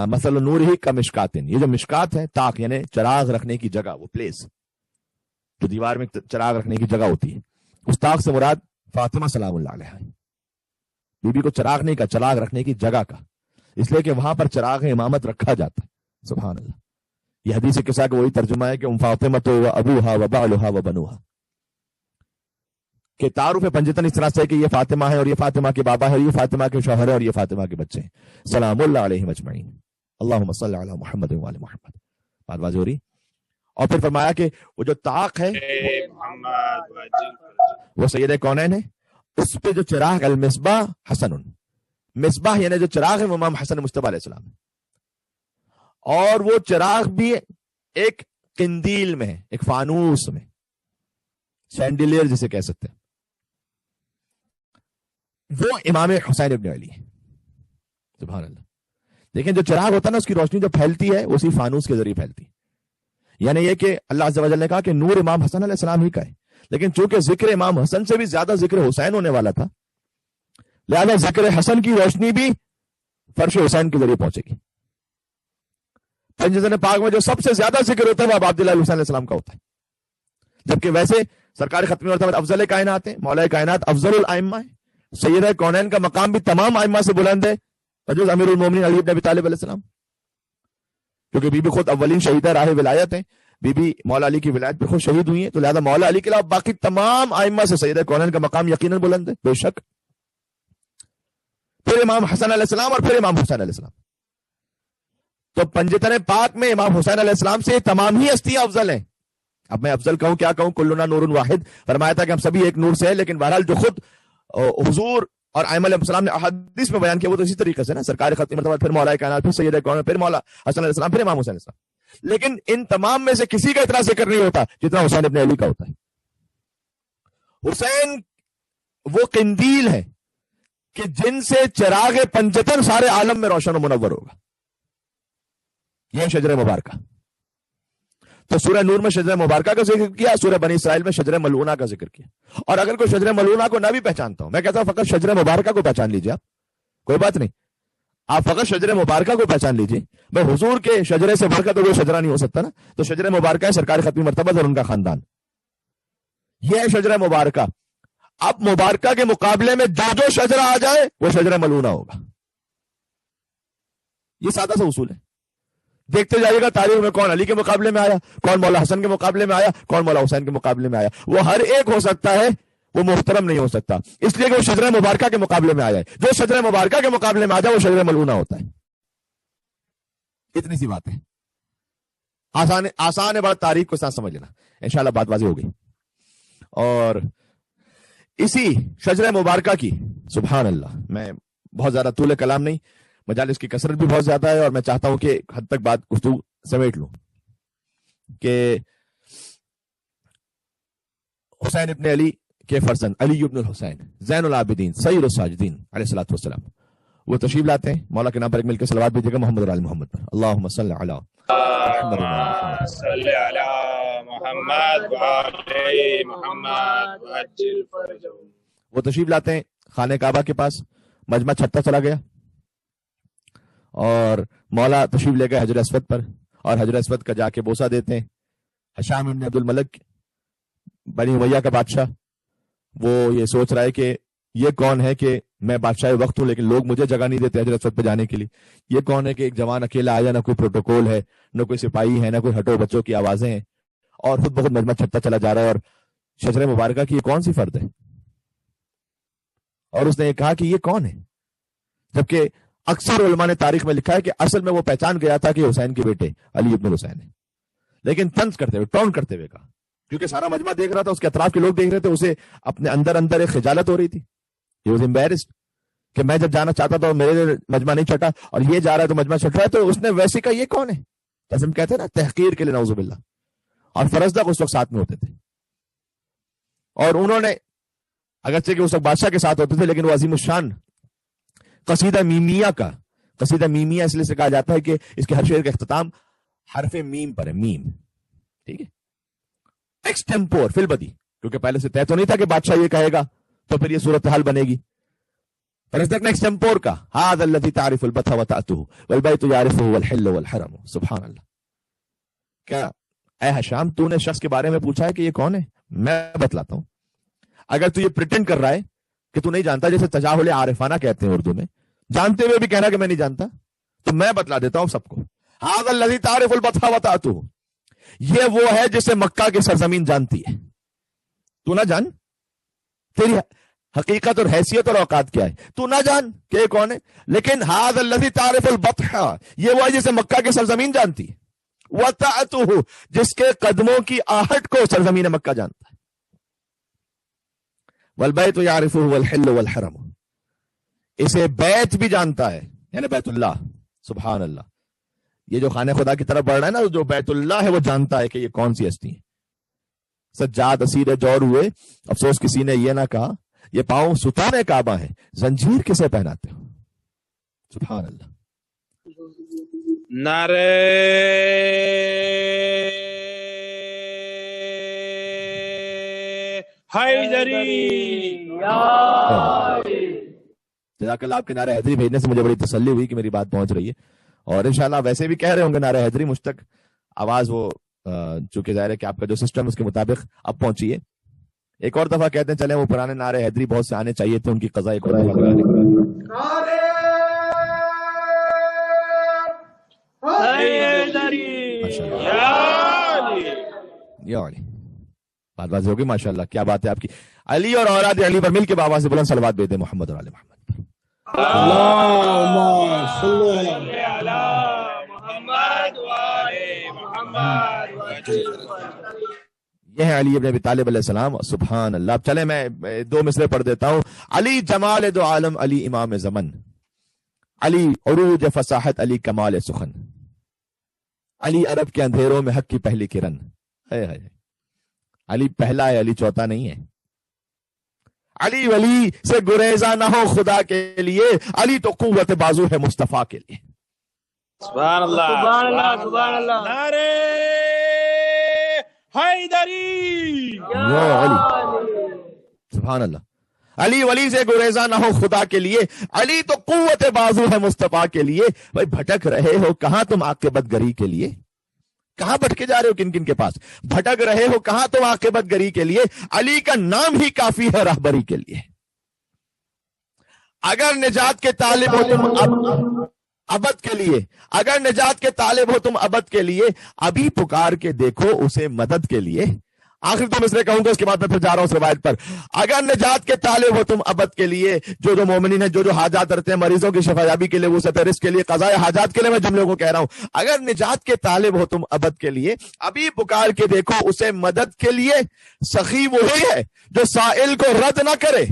مثل نور ہی کا مشکاتن، یہ جو مشکات ہے طاق یعنی چراغ رکھنے کی جگہ، وہ پلیس جو دیوار میں چراغ رکھنے کی جگہ ہوتی ہے، اس طاق سے مراد فاطمہ سلام اللہ علیہ. بی بی کو چراغ نہیں کا، چراغ رکھنے کی جگہ کا، اس لیے کہ وہاں پر چراغ امامت رکھا جاتا ہے. سبحان اللہ. یہ حدیث قصہ کا وہی ترجمہ ہے کہ فاطمہ تو ابوہا و بعلہا و بنوہا، کہ تعارف پنجتن اس طرح سے کہ یہ فاطمہ ہے اور یہ فاطمہ کے بابا ہے اور یہ فاطمہ کے شوہر ہے اور یہ فاطمہ کے بچے ہیں. سلام اللہ علیہم اجمعین. اللہم صلی علی محمد وعلی محمد. بات واضح ہو رہی. اور پھر فرمایا کہ وہ جو طاق ہے وہ سید کونین ہے، اس پہ جو چراغ المصباح حسن مصباح یعنی جو چراغ ہے وہ امام حسن مصطفیٰ علیہ السلام ہے، اور وہ چراغ بھی ایک قندیل میں ہے، ایک فانوس میں، سینڈیلیئر جسے کہہ سکتے ہیں، وہ امام حسین ابن علی ہے۔ سبحان اللہ۔ دیکھیں جو چراغ ہوتا ہے نا، اس کی روشنی جو پھیلتی ہے اسی فانوس کے ذریعے پھیلتی ہے، یعنی یہ کہ اللہ عز و جل نے کہا کہ نور امام حسن علیہ السلام ہی کا ہے، لیکن چونکہ ذکر امام حسن سے بھی زیادہ ذکر حسین ہونے والا تھا، لہذا ذکر حسن کی روشنی بھی فرش حسین کے ذریعے پہنچے گی۔ پنجزن پاک میں جو سب سے زیادہ ذکر ہوتا ہے وہ اب عبداللہ حسین علیہ السلام کا ہوتا ہے، جبکہ ویسے سرکار ختمی مرتبہ افضل کائنات ہے، مولا کائنات افضل الائمہ ہے، سید کونین کا مقام بھی تمام ائمہ سے بلند ہے بجز امیر المومنین علی بن ابی طالب علیہ السلام، کیونکہ بی بی خود اولین شہیدہ راہ ولایت ہیں، بی بی مولا علی کی ولایت پہ خود شہید ہوئی ہیں، تو لہذا مولا علی کے علاوہ باقی تمام ائمہ سے سید کونین کا مقام یقیناً بلند ہے بے شک، پھر امام حسن علیہ السلام اور پھر امام حسین علیہ السلام۔ تو پنجتن پاک میں امام حسین علیہ السلام سے تمام ہی ہستیاں افضل ہیں۔ اب میں افضل کہوں کیا کہوں، کلنا نور واحد، فرمایا تھا کہ ہم سبھی ایک نور سے ہیں، لیکن بہرحال جو خود حضور اور ائمہ علیہ السلام نے احادیث میں بیان کیا وہ تو اسی طریقے سے نا، سرکار ختمی مرتبہ پھر مولا کائنات، پھر سید کون، پھر مولا حسن علیہ السلام، پھر امام حسین علیہ السلام، لیکن ان تمام میں سے کسی کا اتنا ذکر نہیں ہوتا جتنا حسین ابن علی کا ہوتا ہے۔ حسین وہ قندیل ہے کہ جن سے چراغ پنجتن سارے عالم میں روشن و منور ہوگا، یہ شجر مبارکہ۔ تو سورہ نور میں شجر مبارکہ کا ذکر کیا، سورہ بنی اسرائیل میں شجر ملعونہ کا ذکر کیا، اور اگر کوئی شجر ملعونہ کو نہ بھی پہچانتا ہوں، میں کہتا ہوں فقط شجر مبارکہ کو پہچان لیجیے، آپ کوئی بات نہیں، آپ فقط شجر مبارکہ کو پہچان لیجیے، میں حضور کے شجرے سے بڑھ کر تو کوئی شجرہ نہیں ہو سکتا نا، تو شجر مبارکہ ہے سرکار ختمی مرتبہ اور ان کا خاندان، یہ ہے شجر مبارکہ۔ اب مبارکہ کے مقابلے میں جو شجرہ آ جائے وہ شجر ملعونہ ہوگا، یہ سادہ سا اصول ہے۔ دیکھتے جائیے گا تاریخ میں کون علی کے مقابلے میں آیا، کون مولا حسن کے مقابلے میں آیا، کون مولا حسین کے مقابلے میں آیا، وہ ہر ایک ہو سکتا ہے، وہ محترم نہیں ہو سکتا، اس لیے کہ وہ شجر مبارکہ کے مقابلے میں آ جائے، جو شجر مبارکہ کے مقابلے میں آ جائے وہ شجر ملعونہ ہوتا ہے۔ اتنی سی بات ہے، آسان ہے، بڑا تاریخ کو ساتھ سمجھ لینا، انشاءاللہ بات واضح ہو گئی۔ اور اسی شجر مبارکہ کی، سبحان اللہ، میں بہت زیادہ طول کلام نہیں، مجالس کی کثرت بھی بہت زیادہ ہے، اور میں چاہتا ہوں کہ حد تک بات گفتگو سمیٹ لوں کہ حسین ابن علی کے فرزند علی ابن الحسین زین العابدین سید الساجدین علیہ الصلوۃ والسلام وہ تشریف لاتے ہیں، مولا کے نام پر ایک مل کے صلوات بھیجیے گا محمد علی محمد پر، اللہم صلی علی محمد صلی علی محمد وعلی محمد وعجل فرجہم۔ وہ تشریف لاتے ہیں خانہ کعبہ کے پاس، مجمع چھتا چلا گیا، اور مولا تشریف لے گئے حجر اسود پر، اور حجر اسود کا جا کے بوسہ دیتے ہیں۔ ہشام بن عبد الملک بنی امیہ کا بادشاہ، وہ یہ سوچ رہا ہے کہ یہ کون ہے کہ میں بادشاہ وقت ہوں لیکن لوگ مجھے جگہ نہیں دیتے حجر اسود پہ جانے کے لیے، یہ کون ہے کہ ایک جوان اکیلا آیا، نہ کوئی پروٹوکول ہے، نہ کوئی سپاہی ہے، نہ کوئی ہٹو بچوں کی آوازیں ہیں، اور خود بخود مجمع چھٹتا چلا جا رہا ہے، اور شجر مبارکہ کی یہ کون سی فرد ہے؟ اور اس نے یہ کہا کہ یہ کون ہے، جبکہ اکثر علماء نے تاریخ میں لکھا ہے کہ اصل میں وہ پہچان گیا تھا کہ حسین کے بیٹے علی ابن حسین ہے، لیکن طنز کرتے ہوئے، ٹون کرتے ہوئے کہا، کیونکہ سارا مجمع دیکھ رہا تھا، اس کے اطراف کے لوگ دیکھ رہے تھے، اسے اپنے اندر ایک خجالت ہو رہی تھی، he was embarrassed کہ میں جب جانا چاہتا تھا میرے مجمع نہیں چھٹا، اور یہ جا رہا ہے تو مجمع چھٹ رہا ہے، تو اس نے ویسے کہا یہ کون ہے، جیسے ہم کہتے ہیں نا تحقیر کے لیے، نعوذ باللہ، اور فرزدق اس وقت ساتھ میں ہوتے تھے، اور انہوں نے اگرچہ کہ اس وقت بادشاہ کے ساتھ ہوتے تھے، لیکن وہ عظیم الشان قصیدہ میمیہ کا، قصیدہ میمیہ اس لیے سے کہا جاتا ہے کہ اس کے ہر شعر کا اختتام حرف میم پر ہے، میم، ٹھیک ہے، ایکسٹمپور فی البدی، کیونکہ پہلے سے طے تو نہیں تھا کہ بادشاہ یہ کہے گا تو پھر یہ صورتحال بنے گی، فرزدق نے ایکسٹمپور کا، ھذا الذی تعرف البطھ وتأتہ والبیت یعرفہ والحل والحرم، سبحان اللہ۔ کیا اے حشام تو نے شخص کے بارے میں پوچھا ہے کہ یہ کون ہے؟ میں بتلاتا ہوں، اگر تو یہ پریٹینڈ کر رہا ہے کہ تو نہیں جانتا، جیسے تجاہل عارفانہ کہتے ہیں اردو میں، جانتے ہوئے بھی کہنا کہ میں نہیں جانتا، تو میں بتلا دیتا ہوں سب کو، ھذا الذی تعرف البطھ وتأتہ، یہ وہ ہے جسے مکہ کی سرزمین جانتی ہے، تو نہ جان، تیری حقیقت اور حیثیت اور اوقات کیا ہے تو نہ جان کہ یہ کون ہے، لیکن ھذا الذی تعرف البطح، یہ وہ ہے جسے مکہ کی سرزمین جانتی ہے، وتأتہ، جس کے قدموں کی آہٹ کو سرزمین مکہ جانتا ہے، والبیت یعرفہ والحل والحرم، اسے بیت بھی جانتا ہے، یعنی بیت اللہ، سبحان اللہ. یہ جو خانہ خدا کی طرف بڑھ رہا ہے نا، جو بیت اللہ ہے وہ جانتا ہے کہ یہ کون سی ہستی ہے. سجاد اسیر جور ہوئے، افسوس کسی نے یہ نہ کہا یہ پاؤں ستون کعبہ ہے، زنجیر کسے پہناتے ہو. سبحان اللہ. نعرہ حیدری. جزاک اللہ. آپ کے نعرہ حیدری بھیجنے سے مجھے بڑی تسلی ہوئی کہ میری بات پہنچ رہی ہے، اور انشاءاللہ ویسے بھی کہہ رہے ہوں گے نعرہ حیدری مجھ تک آواز، وہ چونکہ ظاہر ہے کہ آپ کا جو سسٹم اس کے مطابق اب پہنچی ہے. ایک اور دفعہ کہتے ہیں چلیں وہ پرانے نعرہ حیدری بہت سے آنے چاہیے تھے، ان کی قضا ایک اور دفعہ کرا لیں. بات بات ہوگی ماشاءاللہ. کیا بات ہے آپ کی. علی اور اولاد علی پر مل کے بابا سے بلند صلوات بھیج دیں محمد اور آل محمد پر. اللهم صل علی محمد وآل محمد. یہ ہے علی ابن ابی طالب علیہ السلام. سبحان اللہ. اب چلے میں 2 مصرے پڑھ دیتا ہوں. علی جمال دو عالم، علی امام زمن، علی عروج فصاحت، علی کمال سخن، علی عرب کے اندھیروں میں حق کی پہلی کرن. علی پہلا ہے، علی چوتھا نہیں ہے. علی ولی سے گریزاں نہ ہو خدا کے لیے، علی تو قوت بازو ہے مصطفیٰ کے لیے. سبحان اللہ سبحان اللہ سبحان اللہ. نعرہ حیدری. یا علی. سبحان اللہ. علی ولی سے گریزاں نہ ہو خدا کے لیے، علی تو قوت بازو ہے مصطفیٰ کے لیے. بھائی بھٹک رہے ہو کہاں تم عاقبت گری کے لیے؟ کہاں بھٹکے جا رہے ہو؟ کن کن کے پاس بھٹک رہے ہو؟ کہاں تم عاقبت گری کے لیے؟ علی کا نام ہی کافی ہے راہبری کے لیے. اگر نجات کے طالب ہو تم ابد کے لیے، اگر نجات کے طالب ہو تم ابد کے لیے، ابھی پکار کے دیکھو اسے مدد کے لیے. آخر تم اس لیے کہوں گا، اس کے بعد میں پھر جا رہا ہوں اس روایت پر. اگر نجات کے طالب ہو تم ابد کے لیے، جو مومنین ہیں جو حاجات رہتے ہیں، مریضوں کی شفا یابی کے لیے، وسعت رزق کے لیے، قضاء حاجات کے لیے، میں جملوں کو کہہ رہا ہوں. اگر نجات کے طالب ہو تم ابد کے لیے، ابھی پکار کے دیکھو اسے مدد کے لیے. سخی وہی ہے جو سائل کو رد نہ کرے،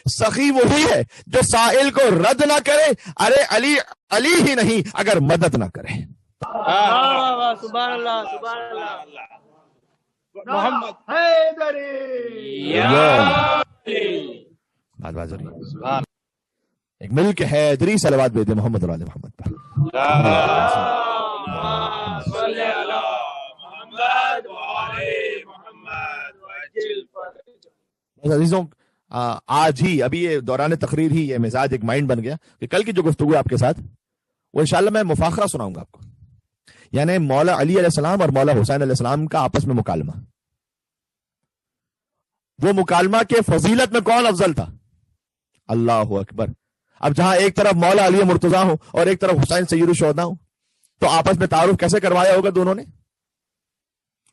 سخی وہی ہے جو سائل کو رد نہ کرے. ارے علی علی ہی نہیں اگر مدد نہ کرے. سبحان اللہ سبحان اللہ. محمد حیدری. بات بات ضروری. ایک ملک حیدری صلوات بھیج دے محمد اور آل محمد پر. عزیزوں، آج ہی ابھی یہ دوران تقریر ہی یہ مزاج ایک مائنڈ بن گیا کہ کل کی جو گفتگو آپ کے ساتھ وہ انشاءاللہ میں مفاخرہ سناؤں گا آپ کو. یعنی مولا علی علیہ السلام اور مولا حسین علیہ السلام کا آپس میں مکالمہ. وہ مکالمہ کے فضیلت میں کون افضل تھا؟ اللہ اکبر. اب جہاں ایک طرف مولا علی مرتضیٰ ہوں اور ایک طرف حسین سید الشہداء ہوں، تو آپس میں تعارف کیسے کروایا ہوگا دونوں نے؟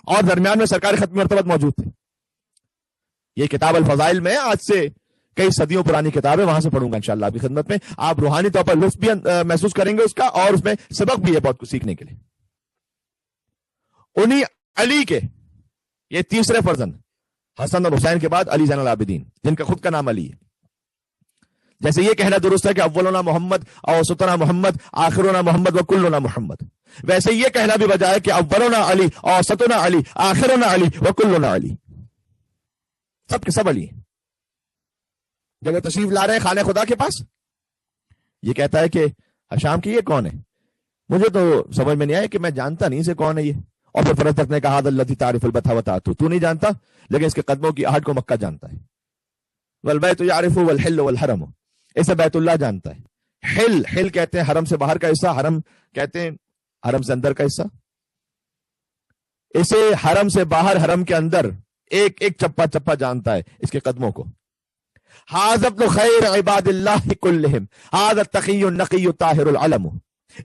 اور درمیان میں سرکار ختم مرتبت موجود تھے. یہ کتاب الفضائل میں آج سے کئی صدیوں پرانی کتاب ہے، وہاں سے پڑھوں گا انشاءاللہ آپ کی خدمت میں. آپ روحانی طور پر لطف بھی محسوس کریں گے اس کا، اور اس میں سبق بھی ہے بہت کچھ سیکھنے کے لیے. انہی علی کے یہ تیسرے فرزند حسن اور حسین کے بعد علی زین العابدین، جن کا خود کا نام علی ہے. جیسے یہ کہنا درست ہے کہ اولنا محمد، اوسطنا محمد، آخرنا محمد و کلنا محمد، ویسے یہ کہنا بھی وجہ ہے کہ اولنا علی، اوسطنا علی، آخرنا علی و کلنا علی. سب کے سب علی ہیں. جب وہ تشریف لا رہے ہیں خانہ خدا کے پاس، یہ کہتا ہے کہ حشام کی یہ کون ہے؟ مجھے تو سمجھ میں نہیں آیا کہ میں جانتا نہیں اسے کون ہے یہ. اور پھر فرزدق نے کہا اللہ تعریف البتہ وتعتو، تو نہیں جانتا لیکن اس کے قدموں کی آہٹ کو مکہ جانتا ہے. والبیت یعرف والحل والحرم، اسے بیت اللہ جانتا ہے. حل حل کہتے ہیں حرم سے باہر کا حصہ، حرم کہتے ہیں حرم سے اندر کا حصہ. اسے حرم سے باہر، حرم کے اندر ایک ایک چپا چپا جانتا ہے اس کے قدموں کو. ھذا ابن خیر عباد اللہ کلہم، ھذا التقی النقی الطاہر العلم،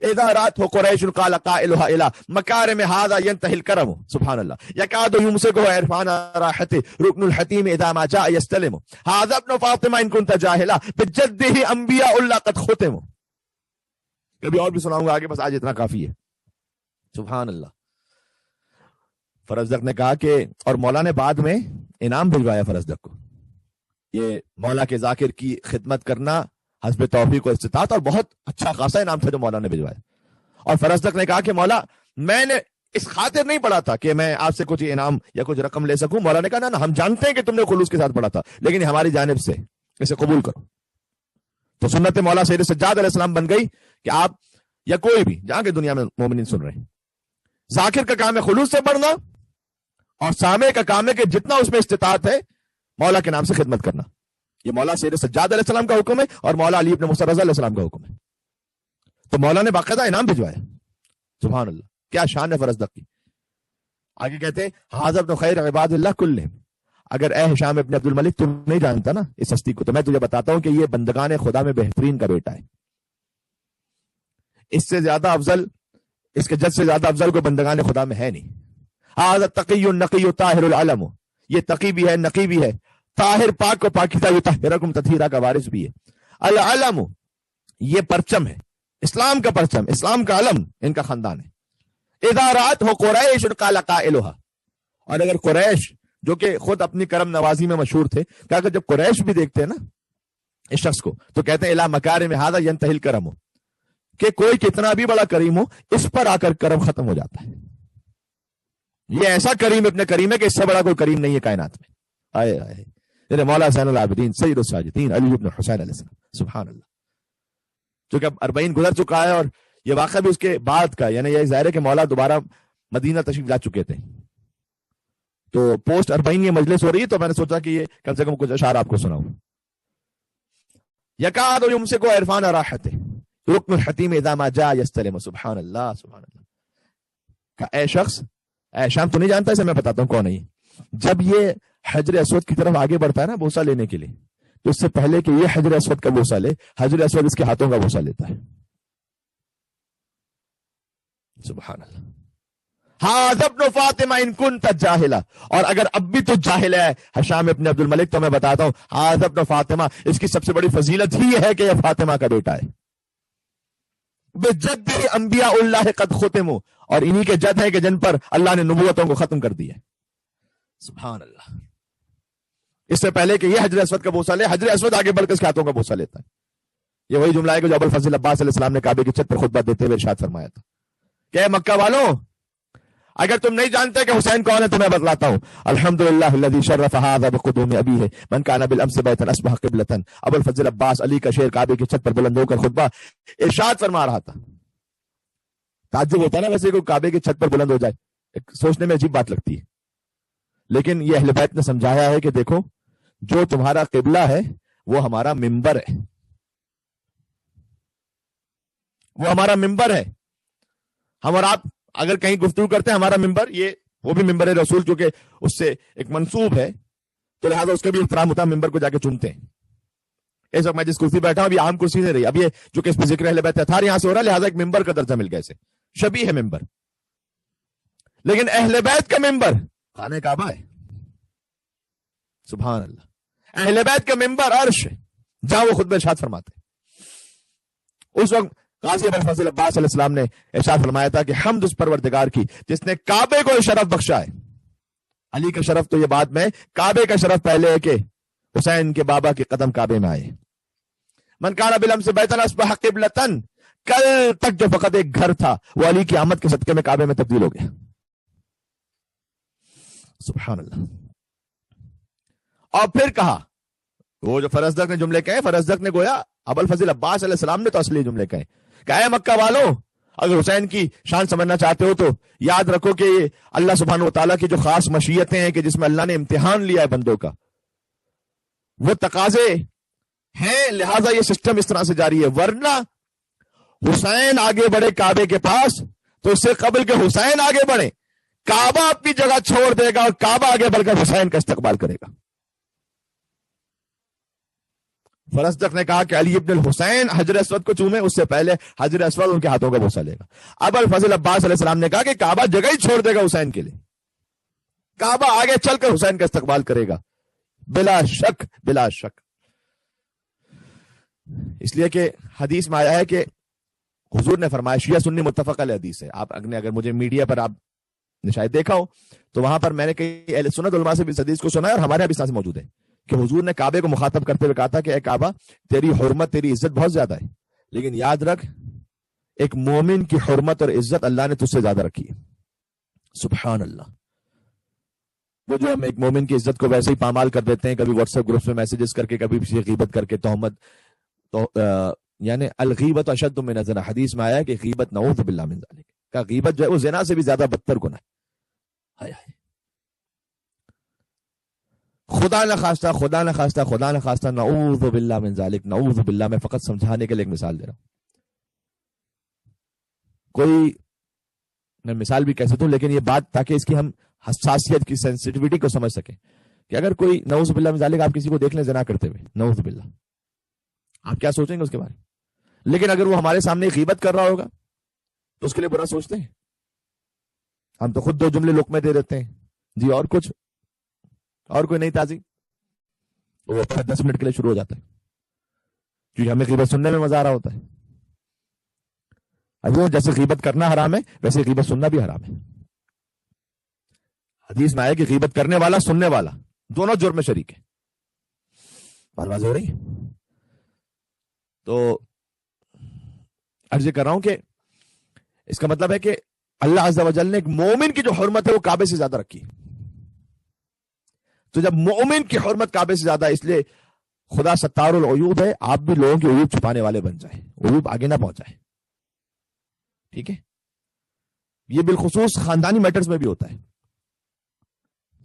اذا رأته قریش قال قائلها الى مکارم ھذا ينتهي الكرم. سبحان اللہ. یکاد یمسکہ عرفان راحته رکن الحتیم اذا ما جاء یستلم، ھذا ابن فاطمہ ان كنت جاہلا بجدہ انبیاء اللہ قد ختم. کبھی اور بھی سناؤں گا آگے، بس آج اتنا کافی ہے. سبحان اللہ. فرزدق نے کہا کہ، اور مولا نے بعد میں انعام بھجوایا فرزدق کو، یہ مولا کے ذاکر کی خدمت کرنا حسب توفیق و استطاعت، اور بہت اچھا خاصا انعام تھا جو مولا نے بھجوایا. اور فرزدق نے کہا کہ مولا میں نے اس خاطر نہیں پڑھا تھا کہ میں آپ سے کچھ انعام یا کچھ رقم لے سکوں. مولا نے کہا نا ہم جانتے ہیں کہ تم نے خلوص کے ساتھ پڑھا تھا، لیکن یہ ہماری جانب سے، اسے قبول کرو. تو سنت مولا سید سجاد علیہ السلام بن گئی کہ آپ یا کوئی بھی جہاں کے دنیا میں مومنین سن رہے ہیں، ذاکر کا کام ہے خلوص سے پڑھنا، اور سامع کا کام ہے کہ جتنا اس میں استطاعت ہے مولا کے نام سے خدمت کرنا. یہ مولا سید سجاد علیہ السلام کا حکم ہے اور مولا علی ابن موسیٰ رضی علیہ السلام کا حکم ہے. تو مولا نے باقاعدہ انعام بھجوایا. سبحان اللہ، کیا شان ہے فرزدق کی. آگے کہتے ہیں حاذا ابن خیر عباد اللہ کلہم. اگر اے ہشام ابن عبد الملک تم نہیں جانتا نا اس ہستی کو، تو میں تجھے بتاتا ہوں کہ یہ بندگان خدا میں بہترین کا بیٹا ہے. اس سے زیادہ افضل، اس کے جد سے زیادہ افضل کو بندگان خدا میں ہے نہیں. حاذا تقی النقی طاہر العلم. یہ تقی بھی ہے، نقی بھی ہے، طاہر پاک کو پاکیزہ، یطہرکم تطہیرا کا وارث بھی ہے. العلم یہ پرچم ہے، اسلام کا پرچم، اسلام کا علم ان کا خاندان ہے. اذا رات ہو قریش قال قائلها. اور اگر قریش جو کہ خود اپنی کرم نوازی میں مشہور تھے، کہ اگر جب قریش بھی دیکھتے ہیں نا اس شخص کو تو کہتے ہیں الی مکارم ھذا ينتهي الکرم، کہ کوئی کتنا بھی بڑا کریم ہو اس پر آ کر کرم ختم ہو جاتا ہے. یہ ایسا کریم ابن کریم ہے کہ اس سے بڑا کوئی کریم نہیں ہے کائنات میں. آئے آئے میرے مولا زین العابدین سید الساجدین علی ابن حسین علیہ السلام. سبحان اللہ. چونکہ اب 40 گزر چکا ہے اور یہ واقعہ بھی اس کے بعد کا، یعنی یہ ظاہر ہے کہ مولا دوبارہ مدینہ تشریف لا چکے تھے. تو پوسٹ 40 یہ مجلس ہو رہی ہے، تو میں نے سوچا کہ یہ کم سے کم کچھ اشعار آپ کو سناؤں. یکاد یمسک عرفان راحتہ رکن الحتیم اذا ما جاء یستلم. سبحان اللہ سبحان اللہ. کہ اے شخص، اے شام تو نہیں جانتا اسے، میں بتاتا ہوں کون ہے یہ. جب یہ حجر اسود کی طرف آگے بڑھتا ہے نا بوسہ لینے کے لیے، تو اس سے پہلے کہ یہ حجر اسود کا بوسہ لے، حجر اسود اس کے ہاتھوں کا بوسہ لیتا ہے. سبحان اللہ. ہاذا ابن فاطمہ ان کنت جاہلا. اور اگر اب بھی تو جاہل ہے ہشام ابن عبد الملک، تو میں بتاتا ہوں ہاذا ابن فاطمہ، اس کی سب سے بڑی فضیلت ہی ہے کہ یہ فاطمہ کا بیٹا ہے. بجد انبیاء اللہ قد ختموا. اور انہی کے جد ہیں کہ جن پر اللہ نے نبوتوں کو ختم کر دیا. سبحان اللہ. اس سے پہلے کہ یہ حجر اسود کا بوسہ لے، حجر اسود آگے بڑھ کر اس کے ہاتھوں کا بوسہ لیتا ہے. یہ وہی جملہ ہے کہ جو ابو الفضل عباس علیہ السلام نے کعبے کی چھت پر خطبہ دیتے ہوئے ارشاد فرمایا تھا کہ اے مکہ والوں، اگر تم نہیں جانتے کہ حسین کون ہے تو میں بتلاتا ہوں. الحمدللہ الذی شرف ھذا بقدوم ابیہ من کان بالامس بیتا اصبح قبلۃ. ابو الفضل عباس علی کا شعر کعبے کی چھت پر بلند ہو کر خطبہ ارشاد فرما رہا تھا. تعجب ہوتا ہے نا ویسے کوئی کعبے کی چھت پر بلند ہو جائے، سوچنے میں عجیب بات لگتی ہے، لیکن یہ اہل بیت نے سمجھایا ہے کہ دیکھو جو تمہارا قبلہ ہے وہ ہمارا منبر ہے، وہ ہمارا ممبر ہے. ہم اور آپ اگر کہیں گفتگو کرتے ہیں، ہمارا ممبر یہ وہ بھی ممبر رسول کیونکہ اس سے ایک منسوب ہے، تو لہٰذا اس کا بھی احترام ہوتا ہے، ممبر کو جا کے چومتے ہیں. اس وقت میں جس کرسی بیٹھا ہوں ابھی عام کرسی نہیں رہی، اب یہ جو کہ اس پہ ذکر اہل بیت اطہار یہاں سے ہو رہا ہے، لہٰذا ایک ممبر کا درجہ مل گیا، اسے شبیہ ہے ممبر. لیکن اہل بیت کا ممبر خانہ کعبہ ہے. سبحان اللہ. اہل بیت کا ممبر عرش ہے جہاں وہ خطبہ ارشاد فرماتے ہیں. اس وقت غازی ابو الفضل عباس علیہ السلام نے ارشاد فرمایا تھا کہ حمد اس پروردگار کی جس نے کعبے کو شرف بخشا ہے. علی کا شرف تو یہ بات میں، کعبے کا شرف پہلے ہے کہ حسین کے بابا کے قدم کعبے میں آئے. من کان بالامس بیتا اصبح قبلۃ. کل تک جو فقط ایک گھر تھا وہ علی کی آمد کے صدقے میں کعبے میں تبدیل ہو گیا. سبحان اللہ. اور پھر کہا وہ جو فرزدق نے جملے کہے، فرزدق نے گویا ابو الفضل عباس علیہ السلام نے تو اصلی جملے کہے کہ اے مکہ والوں، اگر حسین کی شان سمجھنا چاہتے ہو تو یاد رکھو کہ یہ اللہ سبحانہ و تعالیٰ کی جو خاص مشیتیں ہیں کہ جس میں اللہ نے امتحان لیا ہے بندوں کا، وہ تقاضے ہیں، لہذا یہ سسٹم اس طرح سے جاری ہے. ورنہ حسین آگے بڑھے کعبے کے پاس تو اس سے قبل کہ حسین آگے بڑھے کعبہ اپنی جگہ چھوڑ دے گا اور کعبہ آگے بڑھ کر حسین کا استقبال کرے گا. فرزدق نے کہا کہ علی ابن الحسین حجر اسود کو چومے، اس سے پہلے حجر اسود ان کے ہاتھوں کا بوسہ لے گا. ابو الفضل عباس علیہ السلام نے کہا کہ کعبہ جگہ ہی چھوڑ دے گا حسین کے لیے، کعبہ آگے چل کر حسین کا استقبال کرے گا بلا شک بلا شک. اس لیے کہ حدیث میں آیا ہے کہ حضور نے فرمایا، شیعہ سنی متفق علیہ حدیث ہے، آپ اگر مجھے میڈیا پر آپ نے شاید دیکھا ہو تو وہاں پر میں نے کئی اہل سنت علماء سے بھی اس حدیث کو سنا ہے اور ہمارے یہاں بھی اس طرح سے موجود ہے کہ حضور نے کعبے کو مخاطب کرتے ہوئے کہا تھا کہ اے کعبہ تیری حرمت تیری عزت بہت زیادہ ہے، لیکن یاد رکھ ایک مومن کی حرمت اور عزت اللہ نے تجھ سے زیادہ رکھی ہے. سبحان اللہ. وہ جو ہم ایک مومن کی عزت کو ویسے ہی پامال کر دیتے ہیں، کبھی واٹس ایپ گروپس میں میسیجز کر کے، کبھی کسی غیبت کر کے، تہمت یعنی الغیبت اشد من الزنا، حدیث میں آیا ہے کہ غیبت نعوذ باللہ من ذلک، کہ غیبت جو ہے وہ زنا سے بھی زیادہ بدتر گناہ ہے. ہائے ہائے. خدا نہ خواستہ نعوذ باللہ من ذالک، نعوذ باللہ. میں فقط سمجھانے کے لیے ایک مثال دے رہا ہوں. کوئی میں مثال بھی کہہ سکتا ہوں، لیکن یہ بات تاکہ اس کی ہم حساسیت کی سینسٹیوٹی کو سمجھ سکیں کہ اگر کوئی نعوذ باللہ من ذالک آپ کسی کو دیکھ لیں زنا کرتے ہوئے، نعوذ باللہ، آپ کیا سوچیں گے اس کے بارے میں؟ لیکن اگر وہ ہمارے سامنے غیبت کر رہا ہوگا تو اس کے لیے برا سوچتے ہیں. ہم تو خود 2 جملے لقمے دے دیتے ہیں جی، اور کچھ، اور کوئی نہیں تازی، وہ 10 منٹ کے لیے شروع ہو جاتا ہے کیونکہ ہمیں غیبت سننے میں مزہ آ رہا ہوتا ہے. اب جیسے غیبت کرنا حرام ہے ویسے غیبت سننا بھی حرام ہے. حدیث میں آیا کہ غیبت کرنے والا سننے والا دونوں جرم میں شریک ہے. بات واضح ہو رہی ہے؟ تو عرض کر رہا ہوں کہ اس کا مطلب ہے کہ اللہ عز و جل نے ایک مومن کی جو حرمت ہے وہ کعبے سے زیادہ رکھی. تو جب مومن کی حرمت کعبے سے زیادہ ہے، اس لیے خدا ستار العیوب ہے، آپ بھی لوگوں کے عیوب چھپانے والے بن جائیں، عیوب آگے نہ پہنچائیں. ٹھیک ہے؟ یہ بالخصوص خاندانی میٹرز میں بھی ہوتا ہے.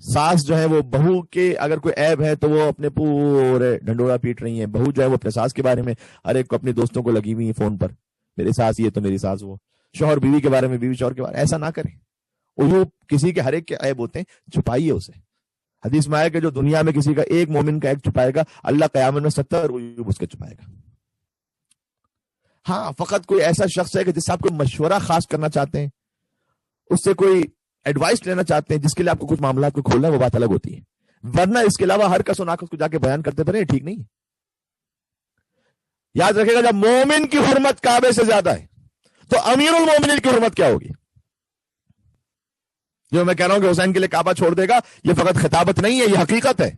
ساس جو ہے وہ بہو کے اگر کوئی عیب ہے تو وہ اپنے پورے ڈھنڈورا پیٹ رہی ہیں. بہو جو ہے وہ اپنے ساس کے بارے میں ہر ایک کو اپنے دوستوں کو لگی ہوئی ہیں فون پر، میری ساس یہ تو میری ساس وہ. شوہر بیوی کے بارے میں، بیوی شوہر کے بارے میں. ایسا نہ کریں. عیوب کسی کے ہر ایک کے عیب ہوتے ہیں، چھپائیے اسے. حدیث میں آیا کہ جو دنیا میں کسی کا ایک مومن کا عیب چھپائے گا، اللہ قیامت میں 70 عیوب اس کے چھپائے گا. ہاں فقط کوئی ایسا شخص ہے کہ جس سے آپ کو مشورہ خاص کرنا چاہتے ہیں، اس سے کوئی ایڈوائس لینا چاہتے ہیں، جس کے لیے آپ کو کچھ معاملات کو کھولنا ہے، وہ بات الگ ہوتی ہے. ورنہ اس کے علاوہ ہر کس و ناقص کو جا کے بیان کرتے پھریں، ٹھیک نہیں. یاد رکھے گا جب مومن کی حرمت کعبے سے زیادہ ہے تو امیر المومنین کی حرمت کیا ہوگی. جو میں کہہ رہا ہوں کہ حسین کے لیے کعبہ چھوڑ دے گا، یہ فقط خطابت نہیں ہے، یہ حقیقت ہے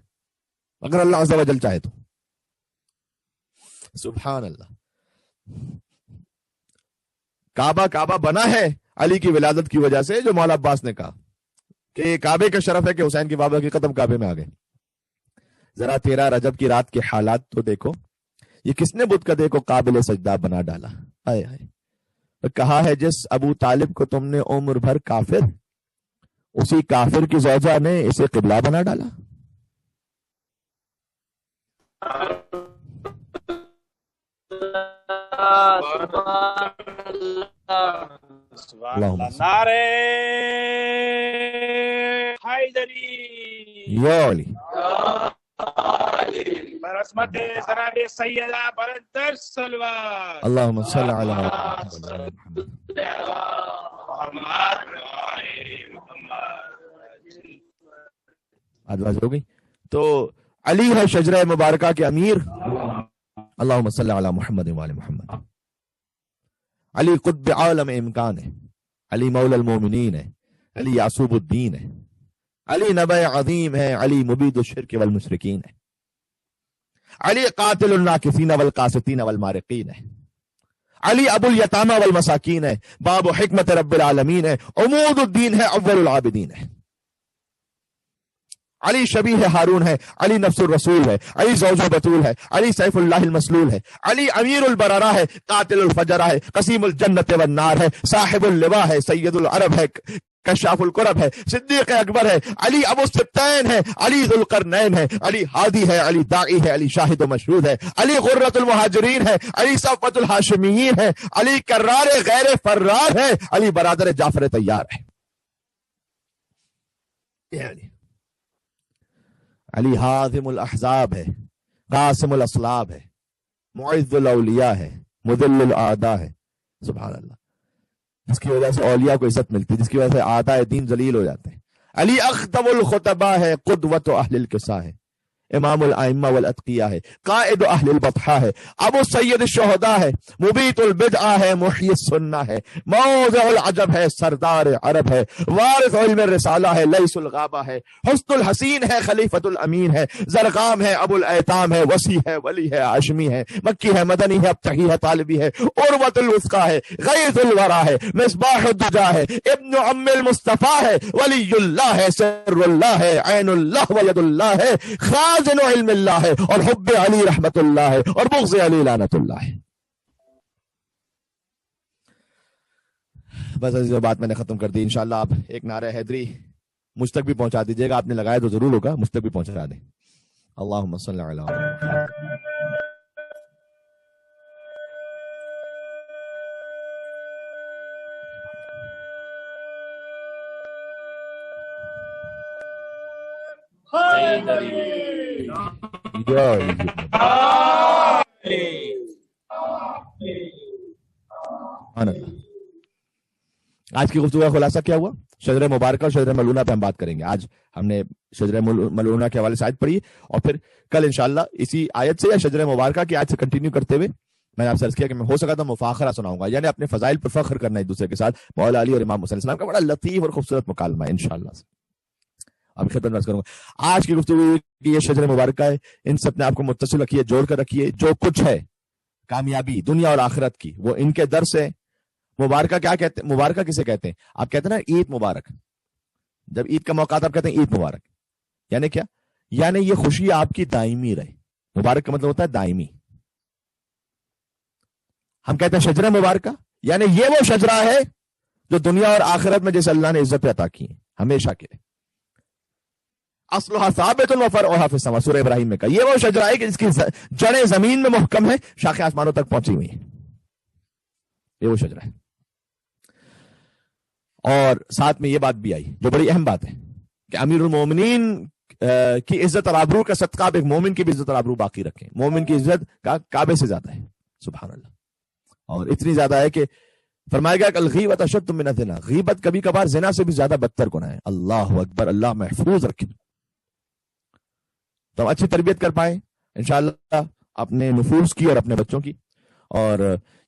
اگر اللہ عز و جل چاہے تو. سبحان اللہ. کعبہ بنا ہے علی کی ولادت کی وجہ سے، جو مولا عباس نے کہا کہ کعبے کا شرف ہے کہ حسین کی بابا کی قدم کعبے میں آ گئے. ذرا 13 رجب کی رات کے حالات تو دیکھو، یہ کس نے بت کدے کو قابل سجدہ بنا ڈالا. آئے آئے. کہا ہے جس ابو طالب کو تم نے عمر بھر کافر، اسی کافر کی زوجہ نے اسے قبلہ بنا ڈالا. نعرہ حیدری یا علی برحمت جناب سیدہ برادر سلوات اللہم صلی علی محمد. آدواز ہو گئی. تو علی ہے شجرہ مبارکہ کے امیر. اللہم صلی علی محمد وآل محمد. علی قطب عالم امکان ہے، علی مولا المومنین ہے، علی یعصوب الدین ہے، علی نبی عظیم ہے، علی مبید الشرک والمشرکین ہے، علی قاتل الناکثین والقاسطین والمارقین ہے، علی ابو الیتامى والمساکین ہے، باب حکمت رب العالمین ہے، عمود الدین ہے، اول العابدین ہے، علی شبیہ ہارون ہے، علی نفس الرسول ہے، علی زوج بطول ہے، علی سیف اللہ المسلول ہے، علی امیر البررہ ہے، قاتل الفجرہ ہے، قسیم الجنت والنار ہے، صاحب اللواء ہے، سید العرب ہے، کشاف القرب ہے، صدیق اکبر ہے، علی ابو السبتین ہے، علی ذو القرنین ہے، علی ہادی ہے، علی داعی ہے، علی شاہد و مشہود ہے، علی غرۃ المہاجرین ہے، علی صفوت الہاشمیین ہے، علی کرار غیر فرار ہے، علی برادر جعفر طیار ہے. علی حازم الاحزاب ہے، قاسم الاسلاب ہے، معز الاولیاء ہے، مذل الاعداء ہے. سبحان اللہ. جس کی وجہ سے اولیاء کو عزت ملتی ہے، جس کی وجہ سے اعداء دین ذلیل ہو جاتے ہیں. علی اخطب الخطباء ہے، قدوۃ اہل الکساء ہے، امام الائمہ والاتقیاء ہے، قائد اہل البطحہ ہے، ابو سید الشہداء ہے، مبیت البدعہ ہے، محیی السنہ ہے، موضع العجب ہے، سردار عرب ہے، وارث علم الرسالہ ہے، لیث الغابہ ہے، حسن الحسین ہے، خلیفۃ الامین ہے، زرقام ہے، ابو الایتام ہے، وسیع ہے، ولی ہے، ہاشمی ہے، مکی ہے، مدنی ہے، ابتحی ہے، طالبی ہے، عروۃ الوثقی ہے، غیث الورا ہے، مصباح الدجا ہے، ابن ام المصطفیٰ ہے، ولی اللہ ہے، سر اللہ ہے، عین اللہ و ید اللہ ہے، خازن علم اللہ ہے، اور حب علی رحمت اللہ ہے، اور بغض علی لعنت اللہ ہے۔ بس یہ بات میں نے ختم کر دی۔ انشاءاللہ آپ ایک نعرہ حیدری مجھ تک بھی پہنچا دیجیے گا، آپ نے لگایا تو ضرور ہوگا، مجھ تک بھی پہنچا دیں۔ اللہم صلی علی محمد۔ آج کی گفتگو کا خلاصہ کیا ہوا؟ شجر مبارکہ اور شجر ملعونہ پہ ہم بات کریں گے۔ آج ہم نے شجر ملعونہ کے حوالے سے آیت پڑھی، اور پھر کل انشاءاللہ اسی آیت سے یا شجر مبارکہ کی آیت سے کنٹینیو کرتے ہوئے میں نے آپ سے عرض کیا کہ میں ہو سکا تو مفاخرہ سناؤں گا، یعنی اپنے فضائل پر فخر کرنا ایک دوسرے کے ساتھ۔ مولا علی اور امام حسین السلام کا بڑا لطیف اور خوبصورت مکالمہ ہے انشاءاللہ سے اب خدمت میں کروں گا۔ آج کی گفتگو کی یہ شجر مبارکہ ہے، ان سے اپنے آپ کو متصل رکھیے، جوڑ کر رکھیے۔ جو کچھ ہے کامیابی دنیا اور آخرت کی وہ ان کے در سے۔ مبارکہ کیا کہتے ہیں؟ مبارکہ کسے کہتے ہیں؟ آپ کہتے ہیں نا عید مبارک، جب عید کا موقع آتا آپ کہتے ہیں عید مبارک، یعنی کیا؟ یعنی یہ خوشی آپ کی دائمی رہے۔ مبارک کا مطلب ہوتا ہے دائمی۔ ہم کہتے ہیں شجرہ مبارکہ، یعنی یہ وہ شجرہ ہے جو دنیا اور آخرت میں جیسے اللہ نے عزت عطا کی ہے ہمیشہ کے لیے۔ اصلها ثابت وفرعها فی السماء، سورہ ابراہیم میں کہا یہ وہ شجرہ ہے کہ جس کی جڑیں زمین میں محکم ہے، شاخیں آسمانوں تک پہنچی ہوئی ہیں، یہ وہ شجرہ ہے۔ اور ساتھ میں یہ بات بھی آئی جو بڑی اہم بات ہے کہ امیر المومنین کی عزت اور آبرو کا صدقہ آپ ایک مومن کی بھی عزت اور آبرو باقی رکھیں۔ مومن کی عزت کا کعبے سے زیادہ ہے، سبحان اللہ، اور اتنی زیادہ ہے کہ فرمایا گیا کہ الغیبۃ اشد من الزنا، غیبت کبھی کبھار زنا سے بھی زیادہ بدتر گناہ ہے۔ اللہ اکبر، اللہ محفوظ رکھے تو ہم اچھی تربیت کر پائیں انشاءاللہ اپنے نفوس کی اور اپنے بچوں کی۔ اور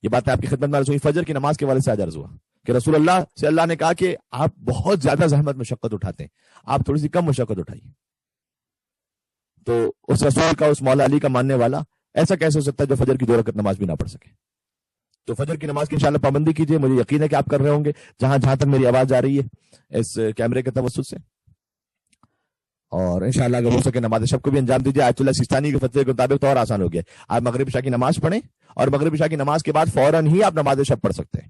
یہ بات آپ کی خدمت میں عرض ہوئی، فجر کی نماز کے والے سے آج عرض ہوا کہ رسول اللہ سے اللہ نے کہا کہ آپ بہت زیادہ زحمت مشقت اٹھاتے ہیں، آپ تھوڑی سی کم مشقت اٹھائیے۔ تو اس رسول کا، اس مولا علی کا ماننے والا ایسا کیسے ہو سکتا ہے جو فجر کی 2 رکعت نماز بھی نہ پڑھ سکے؟ تو فجر کی نماز کی انشاءاللہ پابندی کیجیے، مجھے یقین ہے کہ آپ کر رہے ہوں گے جہاں تک میری آواز آ رہی ہے اس کیمرے کے توسط سے۔ اور انشاءاللہ اگر ہو سکے نماز شب کو بھی انجام دیجیے۔ آیت اللہ سیستانی کے فتوے کے مطابق تو اور آسان ہو گیا، آپ مغرب عشاء کی نماز پڑھیں اور مغرب عشاء کی نماز کے بعد فوراً ہی آپ نماز شب پڑھ سکتے ہیں۔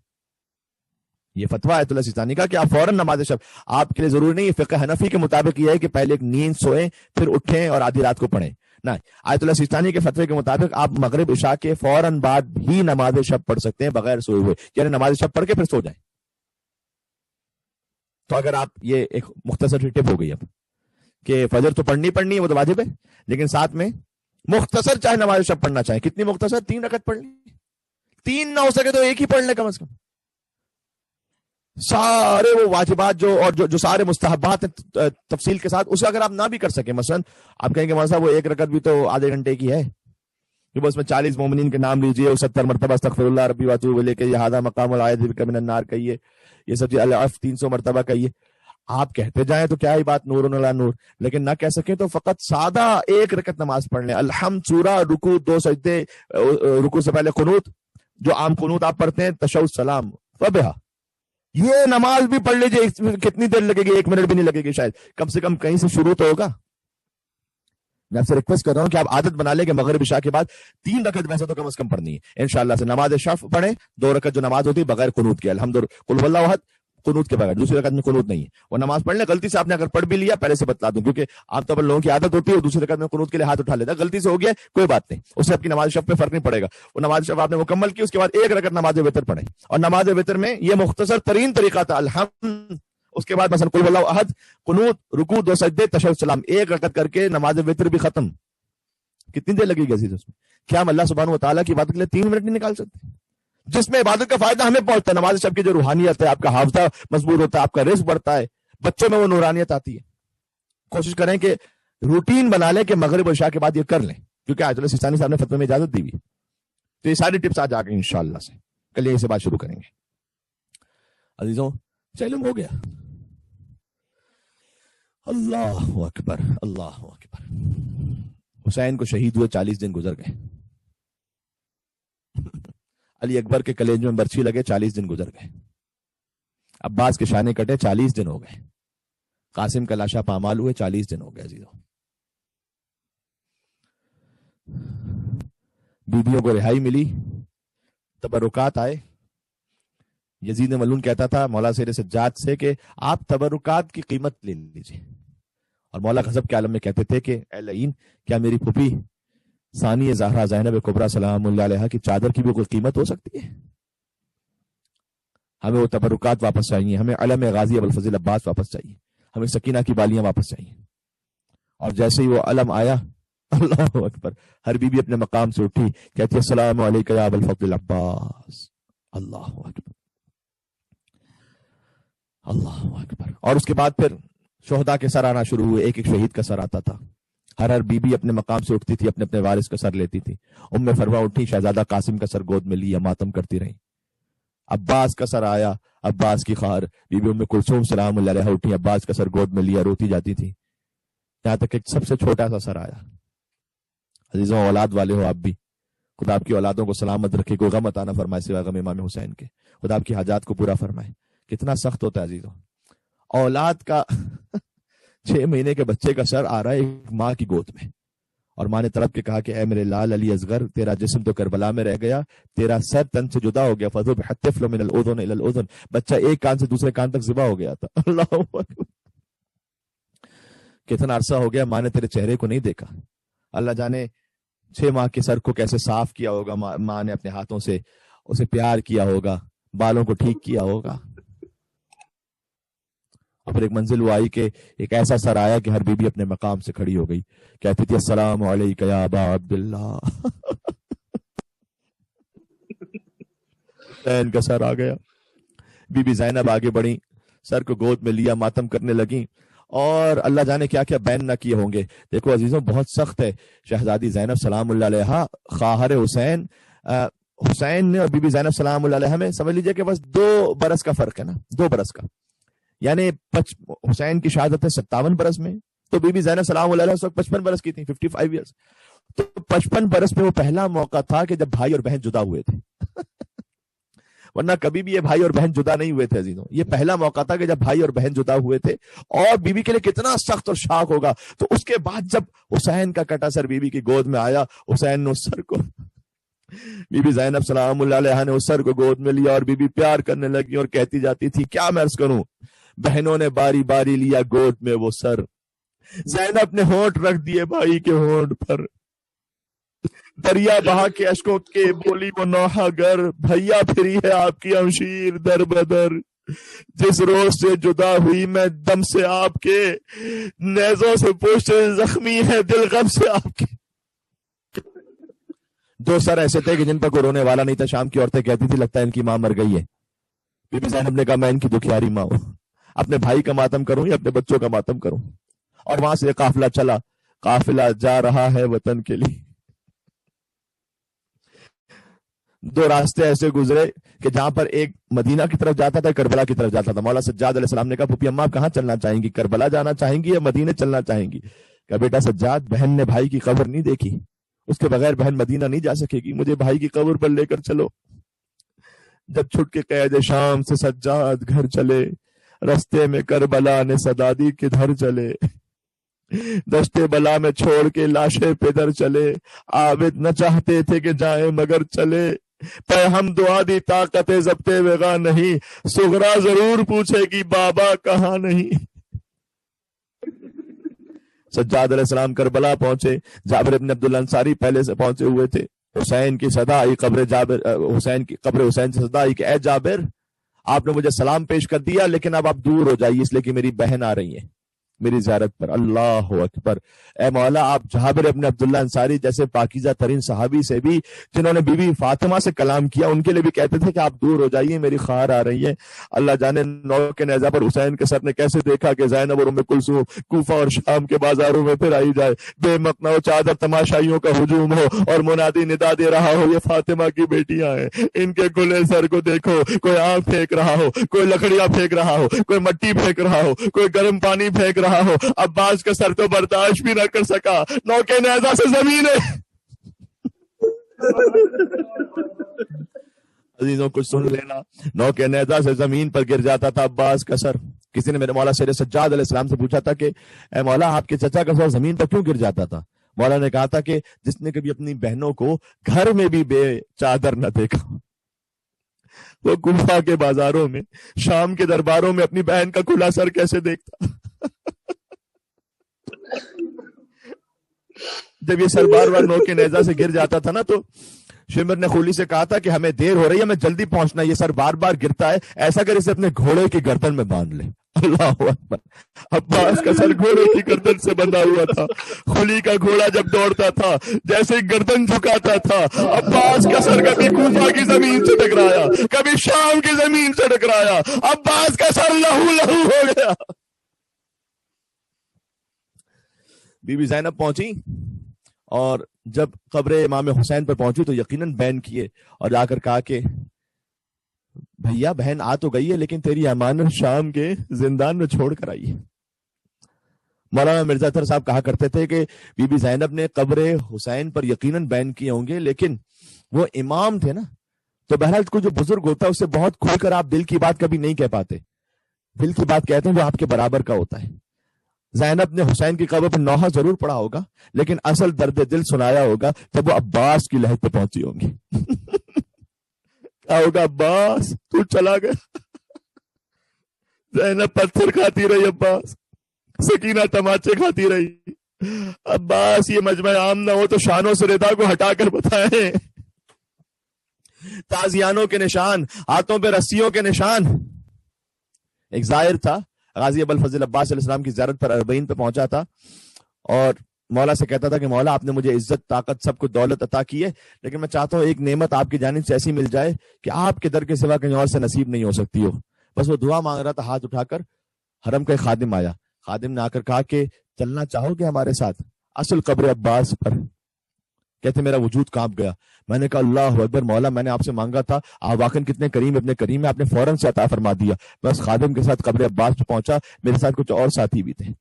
یہ فتویٰ آیت اللہ سیستانی کا کہ آپ فوراً نماز شب، آپ کے لیے ضروری نہیں، فقہ حنفی کے مطابق یہ ہے کہ پہلے ایک نیند سوئیں پھر اٹھیں اور آدھی رات کو پڑھیں، نہ آیت اللہ سیستانی کے فتوے کے مطابق آپ مغرب عشاء کے فوراً بعد بھی نماز شب پڑھ سکتے ہیں بغیر سوئے ہوئے، یعنی نماز شب پڑھ کے پھر سو جائیں۔ تو اگر آپ، یہ ایک مختصر سی ٹپ ہو گئی اب کہ فجر تو پڑھنی ہے، وہ تو واجب ہے، لیکن ساتھ میں مختصر چاہے نماز شب پڑھنا چاہیں، کتنی مختصر؟ 3 رکعت پڑھ لی، 3 نہ ہو سکے تو ایک ہی پڑھ لیں کم از کم۔ سارے وہ واجبات جو سارے مستحبات ہیں تفصیل کے ساتھ، اسے اگر آپ نہ بھی کر سکیں، مثلا آپ کہیں گے مولانا صاحب وہ 1 رکعت بھی تو آدھے گھنٹے کی ہے، کہ بس میں 40 مومنین کے نام لیجئے اور 70 مرتبہ استغفر اللہ ربی واتوب الیہ کہیے، ھذا مقام العائذ بک من النار کہیے، یہ سب العفو 300 مرتبہ کہیے۔ آپ کہتے جائیں تو کیا ہی بات، نور علی نور، لیکن نہ کہہ سکیں تو فقط سادہ 1 رکعت نماز پڑھ لیں، الحمد سورہ، رکوع 2 سجدے، رکوع سے پہلے قنوت، جو عام قنوت آپ پڑھتے ہیں، تشہد سلام، فبہا، یہ نماز بھی پڑھ لیجیے۔ کتنی دیر لگے گی؟ 1 منٹ بھی نہیں لگے گی شاید، کم سے کم کہیں سے شروع تو ہوگا۔ میں آپ سے ریکویسٹ کر رہا ہوں کہ آپ عادت بنا لیں کہ مغرب عشاء کے بعد 3 رکعت ویسے تو کم از کم پڑھنی ہے انشاءاللہ سے۔ نماز شفع پڑھیں 2 رکعت جو نماز ہوتی ہے بغیر قنوت کے، الحمد قل هو اللہ احد، قنوت کے بغیر، دوسری رکعت میں قنوت نہیں ہے، وہ نماز پڑھ لیں۔ غلطی سے آپ نے اگر پڑھ بھی لیا، پہلے سے بتلا دوں کیونکہ عام طور پر لوگوں کی عادت ہوتی ہے دوسری رکعت میں قنوت کے لیے ہاتھ اٹھا لیتا ہے، غلطی سے ہو گیا کوئی بات نہیں، اس سے آپ کی نماز شب پہ فرق نہیں پڑے گا۔ وہ نماز شب آپ نے مکمل کی، اس کے بعد 1 رکعت نماز وتر پڑھیں، اور نماز وتر میں یہ مختصر ترین طریقہ تھا الحمد، اس کے بعد مثلا قل اللہ احد، قنوت، رکوع، 2 سجدے، تشہد سلام، 1 رکعت کر کے نماز وتر بھی ختم۔ کتنی دیر لگے گی عزیز اس میں؟ کیا ہم اللہ سبحانہ و تعالیٰ کی عبادت کے لیے 3 منٹ نہیں نکال سکتے؟ جس میں عبادت کا فائدہ ہمیں پہنچتا ہے، نماز شب کی جو روحانیت ہے، آپ کا حافظہ مضبوط ہوتا ہے، آپ کا رزق بڑھتا ہے، بچوں میں وہ نورانیت آتی ہے۔ کوشش کریں کہ روٹین بنا لیں کہ مغرب و عشاء کے بعد یہ کر لیں، کیونکہ آیت اللہ سیستانی صاحب نے فتوے میں اجازت دی ہوئی، تو یہ ساری ٹپس آج آ گئی انشاءاللہ سے، کل یہیں سے بات شروع کریں گے۔ عزیزوں علم ہو گیا، اللہ اکبر اللہ اکبر۔ حسین کو شہید ہوئے 40 دن گزر گئے، علی اکبر کے کلیج میں برچھی لگے 40 دن گزر گئے، عباس کے شانے کٹے 40 دن ہو گئے، قاسم کا لاشا پامال ہوئے 40 دن ہو گئے۔ عزیزوں بیویوں کو رہائی ملی، تبرکات آئے۔ یزید ملعون کہتا تھا مولا سیر سجاد سے کہ آپ تبرکات کی قیمت لے لیجئے، اور مولا غضب کے عالم میں کہتے تھے کہ اے لعین، کیا میری پھوپھی ثانی زہرا زینب کبریٰ سلام اللہ علیہا کی چادر کی بھی کوئی قیمت ہو سکتی ہے؟ ہمیں وہ تبرکات واپس چاہیے، ہمیں علم غازی ابوالفضل عباس واپس چاہیے، ہمیں سکینہ کی بالیاں واپس چاہیے۔ اور جیسے ہی وہ علم آیا، اللہ اکبر، ہر بیوی اپنے مقام سے اٹھی، کہتی السلام علیکم یا ابوالفضل عباس، اللہ اکبر اللہ اکبر۔ اور اس کے بعد پھر شہداء کے سر آنا شروع ہوئے، ایک ایک شہید کا سر آتا تھا، ہر بیوی اپنے مقام سے اٹھتی تھی، اپنے اپنے وارث کا سر لیتی تھی۔ فروا اٹھی، شہزادہ قاسم کا سر گود میں لیا، ماتم کرتی رہی۔ عباس کا سر آیا، عباس کی خواہر بیوی کلثوم سلام اللہ علیہا اٹھی، عباس کا سر گود میں لیا، روتی جاتی تھی، یہاں تک کہ سب سے چھوٹا سا سر آیا۔ عزیزوں اولاد والے ہو آپ بھی، خدا آپ کی اولادوں کو سلامت رکھے، کوئی غم عطا نہ فرمائے سوا غم امام حسین کے، خدا آپ کی حاجات کو پورا فرمائے۔ کتنا سخت ہوتا ہے عزیزوں، اولاد کا 6 مہینے کے بچے کا سر آ رہا ہے ایک ماں کی گود میں، اور ماں نے طلب کے کہا کہ اے میرے لال علی اصغر، تیرا جسم تو کربلا میں رہ گیا، تیرا سر تن سے جدا ہو گیا، فذبح الطفل من الاذن الى الاذن، بچہ ایک کان سے دوسرے کان تک ذبح ہو گیا تھا۔ اللہ اکبر، کتنا عرصہ ہو گیا ماں نے تیرے چہرے کو نہیں دیکھا۔ اللہ جانے 6 ماہ کے سر کو کیسے صاف کیا ہوگا ماں نے، اپنے ہاتھوں سے اسے پیار کیا ہوگا، بالوں کو ٹھیک کیا ہوگا۔ اور پھر ایک منزل وہ آئی کہ ایک ایسا سر آیا کہ ہر بیوی اپنے مقام سے کھڑی ہو گئی، کہتی تھی السلام علیکم یا ابا عبداللہ۔ حسین کا سر آ گیا، بی بی زینب آگے بڑھی، سر کو گود میں لیا، ماتم کرنے لگی، اور اللہ جانے کیا کیا بین نہ کیے ہوں گے۔ دیکھو عزیزوں بہت سخت ہے، شہزادی زینب سلام اللہ علیہا خواہر حسین، حسین نے اور بی بی زینب سلام اللہ علیہا میں سمجھ لیجئے کہ بس 2 برس کا فرق ہے نا، 2 برس کا، یعنی حسین کی شہادت ہے 57 برس میں، تو بی بی زینب سلام اللہ علیہا اس وقت 55 برس کی تھی، 55 ایئرس۔ تو 55 برس میں وہ پہلا موقع تھا کہ جب بھائی اور بہن جدا ہوئے تھے، ورنہ کبھی بھی یہ بھائی اور بہن جدا نہیں ہوئے تھے عزیزوں، یہ پہلا موقع تھا کہ جب بھائی اور بہن جدا ہوئے تھے، اور بیوی کے لیے کتنا سخت اور شاق ہوگا۔ تو اس کے بعد جب حسین کا کٹا سر بیوی کی گود میں آیا، حسین نے اس سر کو، بی بی زینب سلام اللہ علیہا نے اس سر کو گود میں لیا، اور بیوی پیار کرنے لگی اور کہتی جاتی تھی کیا میں عرض کروں، بہنوں نے باری باری لیا گود میں وہ سر، زینب نے ہونٹ رکھ دیے بھائی کے ہونٹ پر، دریا بہا کے اشکوں کے بولی وہ نوحہ گر، بھیا پھری ہے آپ کی امشیر در بدر، جس روز سے جدا ہوئی میں دم سے آپ کے، نیزوں سے پوچھتے زخمی ہے دل غم سے آپ کے۔ 2 سر ایسے تھے کہ جن پر کوئی رونے والا نہیں تھا، شام کی عورتیں کہتی تھی لگتا ہے ان کی ماں مر گئی ہے۔ بی بی زینب نے کہا میں ان کی دکھیاری ماں ہوں، اپنے بھائی کا ماتم کروں یا اپنے بچوں کا ماتم کروں؟ اور وہاں سے قافلہ چلا، قافلہ جا رہا ہے وطن کے لیے۔ 2 راستے ایسے گزرے کہ جہاں پر ایک مدینہ کی طرف جاتا تھا، کربلا کی طرف جاتا تھا۔ مولا سجاد علیہ السلام نے کہا پھوپھی اماں کہاں چلنا چاہیں گی، کربلا جانا چاہیں گی یا مدینہ چلنا چاہیں گی؟ کہا بیٹا سجاد، بہن نے بھائی کی قبر نہیں دیکھی، اس کے بغیر بہن مدینہ نہیں جا سکے گی، مجھے بھائی کی قبر پر لے کر چلو۔ جب چھٹ کے قید شام سے سجاد گھر چلے، رستے میں کربلا نے صدا دی کدھر چلے، دشتے بلا میں چھوڑ کے لاشیں پیدر چلے، عابد نہ چاہتے تھے کہ جائیں مگر چلے، پہ ہم دعا دی طاقت ضبط وغا نہیں، صغرا ضرور پوچھے گی بابا کہاں نہیں۔ سجاد علیہ السلام کربلا پہنچے، جابر بن عبداللہ انصاری پہلے سے پہنچے ہوئے تھے، حسین کی صدا آئی، قبر حسین سے صدا آئی کہ اے جابر، آپ نے مجھے سلام پیش کر دیا لیکن اب آپ دور ہو جائیے، اس لیے کہ میری بہن آ رہی ہے، میری زیارت پر. اللہ اکبر. اے مولا آپ جابر ابن عبداللہ انصاری جیسے پاکیزہ ترین صحابی سے بھی جنہوں نے بی بی فاطمہ سے کلام کیا ان کے لیے بھی کہتے تھے کہ آپ دور ہو جائیے میری خار آ رہی ہے. اللہ جانے نو کے نیزہ پر حسین کے سر نے کیسے دیکھا کہ زینب اور ام کلثوم کوفہ اور شام کے بازاروں میں پھر آئی جائے, بے مقنا و چادر تماشائیوں کا ہجوم ہو اور منادی ندا دے رہا ہو یہ فاطمہ کی بیٹیاں ہیں, ان کے کھلے سر کو دیکھو, کوئی آنکھ پھینک رہا ہو, کوئی لکڑیاں پھینک رہا ہو, کوئی مٹی پھینک رہا ہو, کوئی گرم پانی پھینک رہا ہو. عباس کا سر تو برداشت بھی نہ کر سکا, نو کے نیزہ سے زمین ہے. عزیزوں کچھ سن لینا, نو کے نیزہ سے زمین پر گر جاتا تھا عباس کا سر. کسی نے میرے مولا شیر سجاد علیہ السلام سے پوچھا تھا کہ اے مولا آپ کے چچا کا سر زمین پر کیوں گر جاتا تھا؟ مولا نے کہا تھا کہ جس نے کبھی اپنی بہنوں کو گھر میں بھی بے چادر نہ دیکھا, وہ کوفہ کے بازاروں میں شام کے درباروں میں اپنی بہن کا کھلا سر کیسے دیکھتا. جب یہ سر بار بار نو کے نیزہ سے گر جاتا تھا نا تو شمر نے خولی سے کہا تھا کہ ہمیں دیر ہو رہی ہے, ہمیں جلدی پہنچنا, یہ سر بار بار گرتا ہے, ایسا کر اسے اپنے گھوڑے کی گردن میں باندھ لے. اللہ اکبر. عباس کا سر گھوڑے کی گردن سے بندھا ہوا تھا. خولی کا گھوڑا جب دوڑتا تھا جیسے گردن جھکاتا تھا, عباس کا سر کبھی کوفہ کی زمین سے ٹکرایا, کبھی شام کی زمین سے ٹکرایا, عباس کا سر لہو لہو ہو گیا. بی بی زینب پہنچی اور جب قبر امام حسین پر پہنچی تو یقیناً بین کیے اور جا کر کہا کہ بھیا بہن آ تو گئی ہے لیکن تیری امانت شام کے زندان میں چھوڑ کر آئی ہے. مولانا مرزا اطہر صاحب کہا کرتے تھے کہ بی بی زینب نے قبر حسین پر یقیناً بین کیے ہوں گے لیکن وہ امام تھے نا, تو بہرحال کوئی جو بزرگ ہوتا ہے اس سے بہت کھل کر آپ دل کی بات کبھی نہیں کہہ پاتے. دل کی بات کہتے ہیں جو آپ کے برابر کا ہوتا ہے. زینب نے حسین کی قبر پر نوحہ ضرور پڑھا ہوگا لیکن اصل درد دل سنایا ہوگا جب وہ عباس کی لہد پہ پہنچی ہوں گی. کیا ہوگا, عباس تو چلا گیا. زینب پتھر کھاتی رہی, عباس سکینہ تماچے کھاتی رہی. عباس یہ مجمع عام نہ ہو تو شانوں سے ردا کو ہٹا کر بتائیں, تازیانوں کے نشان, ہاتھوں پہ رسیوں کے نشان. ایک زائر تھا غازی ابوالفضل عباس علیہ السلام کی زیارت پر اربعین پہ پہنچا تھا اور مولا سے کہتا تھا کہ مولا آپ نے مجھے عزت طاقت سب کچھ دولت عطا کی ہے لیکن میں چاہتا ہوں ایک نعمت آپ کی جانب سے ایسی مل جائے کہ آپ کے در کے سوا کہیں اور سے نصیب نہیں ہو سکتی ہو. بس وہ دعا مانگ رہا تھا, ہاتھ اٹھا کر حرم کا ایک خادم آیا. خادم نے آ کر کہا کہ چلنا چاہو گے ہمارے ساتھ اصل قبر عباس پر؟ کہتے میرا وجود کانپ گیا. میں نے کہا اللہ اکبر, مولا میں نے آپ سے مانگا تھا, آپ واقعاً کتنے کریم ابن کریم ہے, آپ نے فوراً سے عطا فرما دیا. بس خادم کے ساتھ قبر عباس پہ پہنچا, میرے ساتھ کچھ اور ساتھی بھی تھے,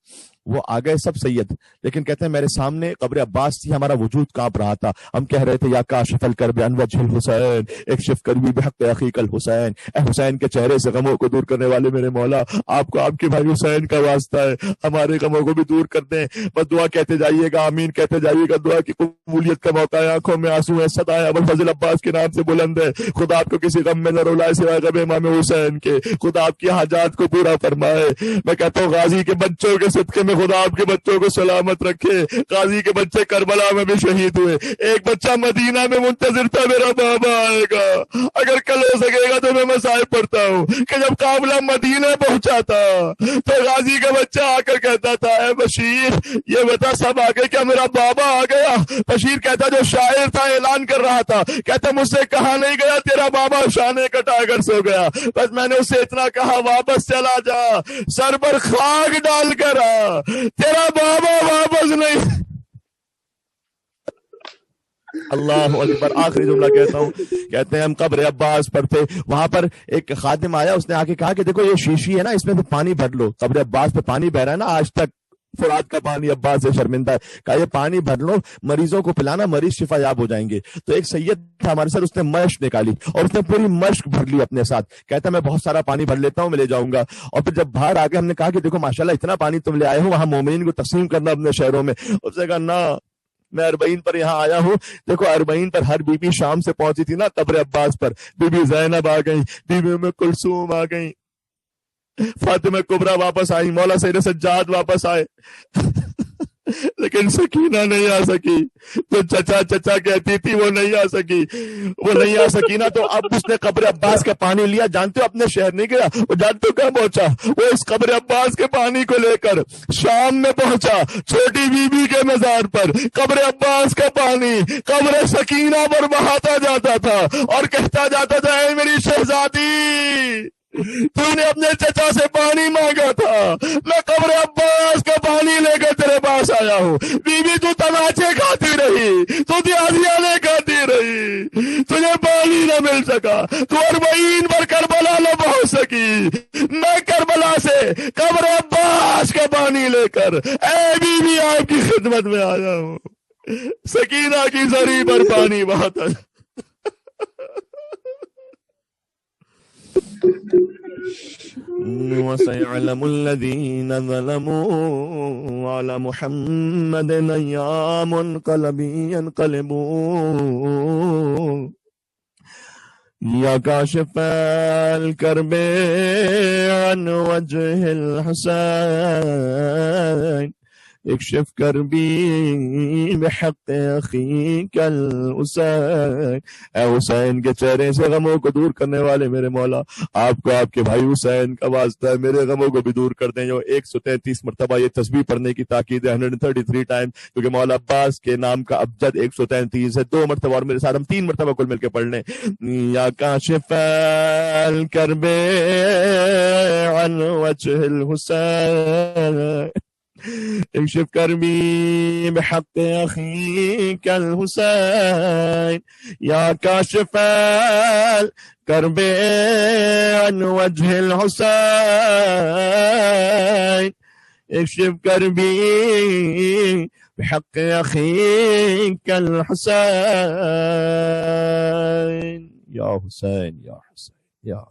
وہ آ گئے سب سید, لیکن کہتے ہیں میرے سامنے قبر عباس تھی, ہمارا وجود کانپ رہا تھا. ہم کہہ رہے تھے یا کاشف الکرب عن وجہ الحسین اکشف کربی بحق اخیک الحسین, اے حسین کے چہرے سے غموں کو دور کرنے والے میرے مولا, آپ کو آپ کے بھائی حسین کا واسطہ ہے, ہمارے غموں کو بھی دور کر دیں. بس دعا کہتے جائیے گا, آمین کہتے جائیے گا. دعا کی قبولیت کا موقع ہے, آنکھوں میں آنسو ہے, صدائے ابوالفضل عباس کے نام سے بلند ہے. خدا آپ کو کسی غم میں نہ رلائے سوائے غم امام حسین کے. خدا آپ کی حاجات کو پورا فرمائے. میں کہتا ہوں غازی کے بچوں کے صدقے میں خدا آپ کے بچوں کو سلامت رکھے. غازی کے بچے کربلا میں بھی شہید ہوئے, ایک بچہ مدینہ میں منتظر تھا میرا بابا آئے گا. اگر کل ہو سکے گا تو میں مسائل پڑھتا ہوں کہ جب قافلہ مدینہ پہنچا تھا تو غازی کا بچہ آ کر کہتا تھا اے بشیر یہ بتا سب آ گئے کیا میرا بابا آ گیا؟ بشیر کہتا جو شاعر تھا اعلان کر رہا تھا, کہتا مجھ سے کہا نہیں گیا تیرا بابا شانے کٹا کر سو گیا. بس میں نے اسے اتنا کہا واپس چلا جا, سر پر خاک ڈال کر آ, تیرا بابا واپس نہیں. اللہ اکبر. آخری جملہ کہتا ہوں, کہتے ہیں ہم قبر عباس پر تھے, وہاں پر ایک خادم آیا, اس نے آ کے کہا کہ دیکھو یہ شیشی ہے نا, اس میں سے پانی بھر لو. قبر عباس پہ پانی بہ رہا ہے نا آج تک, فرات کا پانی عباس سے شرمندہ ہے. کہا یہ پانی بھر لو, مریضوں کو پلانا, مریض شفا یاب ہو جائیں گے. تو ایک سید تھا ہمارے ساتھ, اس نے مشق نکالی اور اس نے پوری مشق بھر لی اپنے ساتھ. کہتا میں بہت سارا پانی بھر لیتا ہوں, میں لے جاؤں گا. اور پھر جب باہر آ گئے ہم نے کہا کہ دیکھو ماشاءاللہ اتنا پانی تم لے آئے ہو, وہاں مومنین کو تقسیم کرنا اپنے شہروں میں. اس نے کہا نہ, میں اربعین پر یہاں آیا ہوں. دیکھو اربعین پر ہر بی بی شام سے پہنچی تھی نا قبر عباس پر, بی بی زینب آ گئی, بی بی ام کلثوم آ گئی, فاطمہ کبریٰ واپس آئی, مولا سید سجاد واپس آئے. لیکن سکینہ نہیں آ سکی. تو چچا چچا کہتی تھی وہ نہیں آ سکی، وہ نہیں آ سکی نا. تو اب اس نے قبر عباس کا پانی لیا. جانتے ہو اپنے شہر نہیں گیا، وہ جانتے ہو کہاں پہنچا؟ وہ اس قبر عباس کے پانی کو لے کر شام میں پہنچا، چھوٹی بی بی کے مزار پر. قبر عباس کا پانی قبر سکینہ پر بہاتا جاتا تھا اور کہتا جاتا تھا اے میری شہزادی، تو نے اپنے چچا سے پانی مانگا تھا، میں قبر عباس کا پانی لے کر تیرے پاس آیا ہوں. بی بی تو تماچے کھاتی رہی، تو دیازیانے کھاتی رہی، تجھے پانی نہ مل سکا، تو 40 پر کربلا نہ پہنچ سکی. میں کربلا سے قبر عباس کا پانی لے کر اے بی بی آپ کی خدمت میں آیا ہوں. سکینہ کی زری پر پانی بہاتا. وَسَيَعْلَمُ الَّذِينَ ظَلَمُوا عَلَى مُحَمَّدٍ أَيَّ مُنْقَلَبٍ يَنْقَلِبُونَ يَا كَاشِفَ الْكَرْبِ عَنْ وَجْهِ الْحُسَيْنِ اکشف کربی بحق اخیک الحسین. اے حسین کے چہرے سے غموں کو دور کرنے والے میرے مولا، آپ کو آپ کے بھائی حسین کا واسطہ ہے، میرے غموں کو بھی دور کر دیں. جو 133 مرتبہ یہ تسبیح پڑھنے کی تاکید ہے، 133 ٹائم، کیونکہ مولا عباس کے نام کا ابجد 133 ہے. 2 مرتبہ اور میرے ساتھ ہم 3 مرتبہ کل مل کے پڑھ لیں. یا کاشف الکرب عن وجہ الحسین اکشف کربی بحق اخیک الحسین. یا کاشف الکرب عن وجہ الحسین اکشف کربی بحق اخیک الحسین. یا حسین یا حسین یا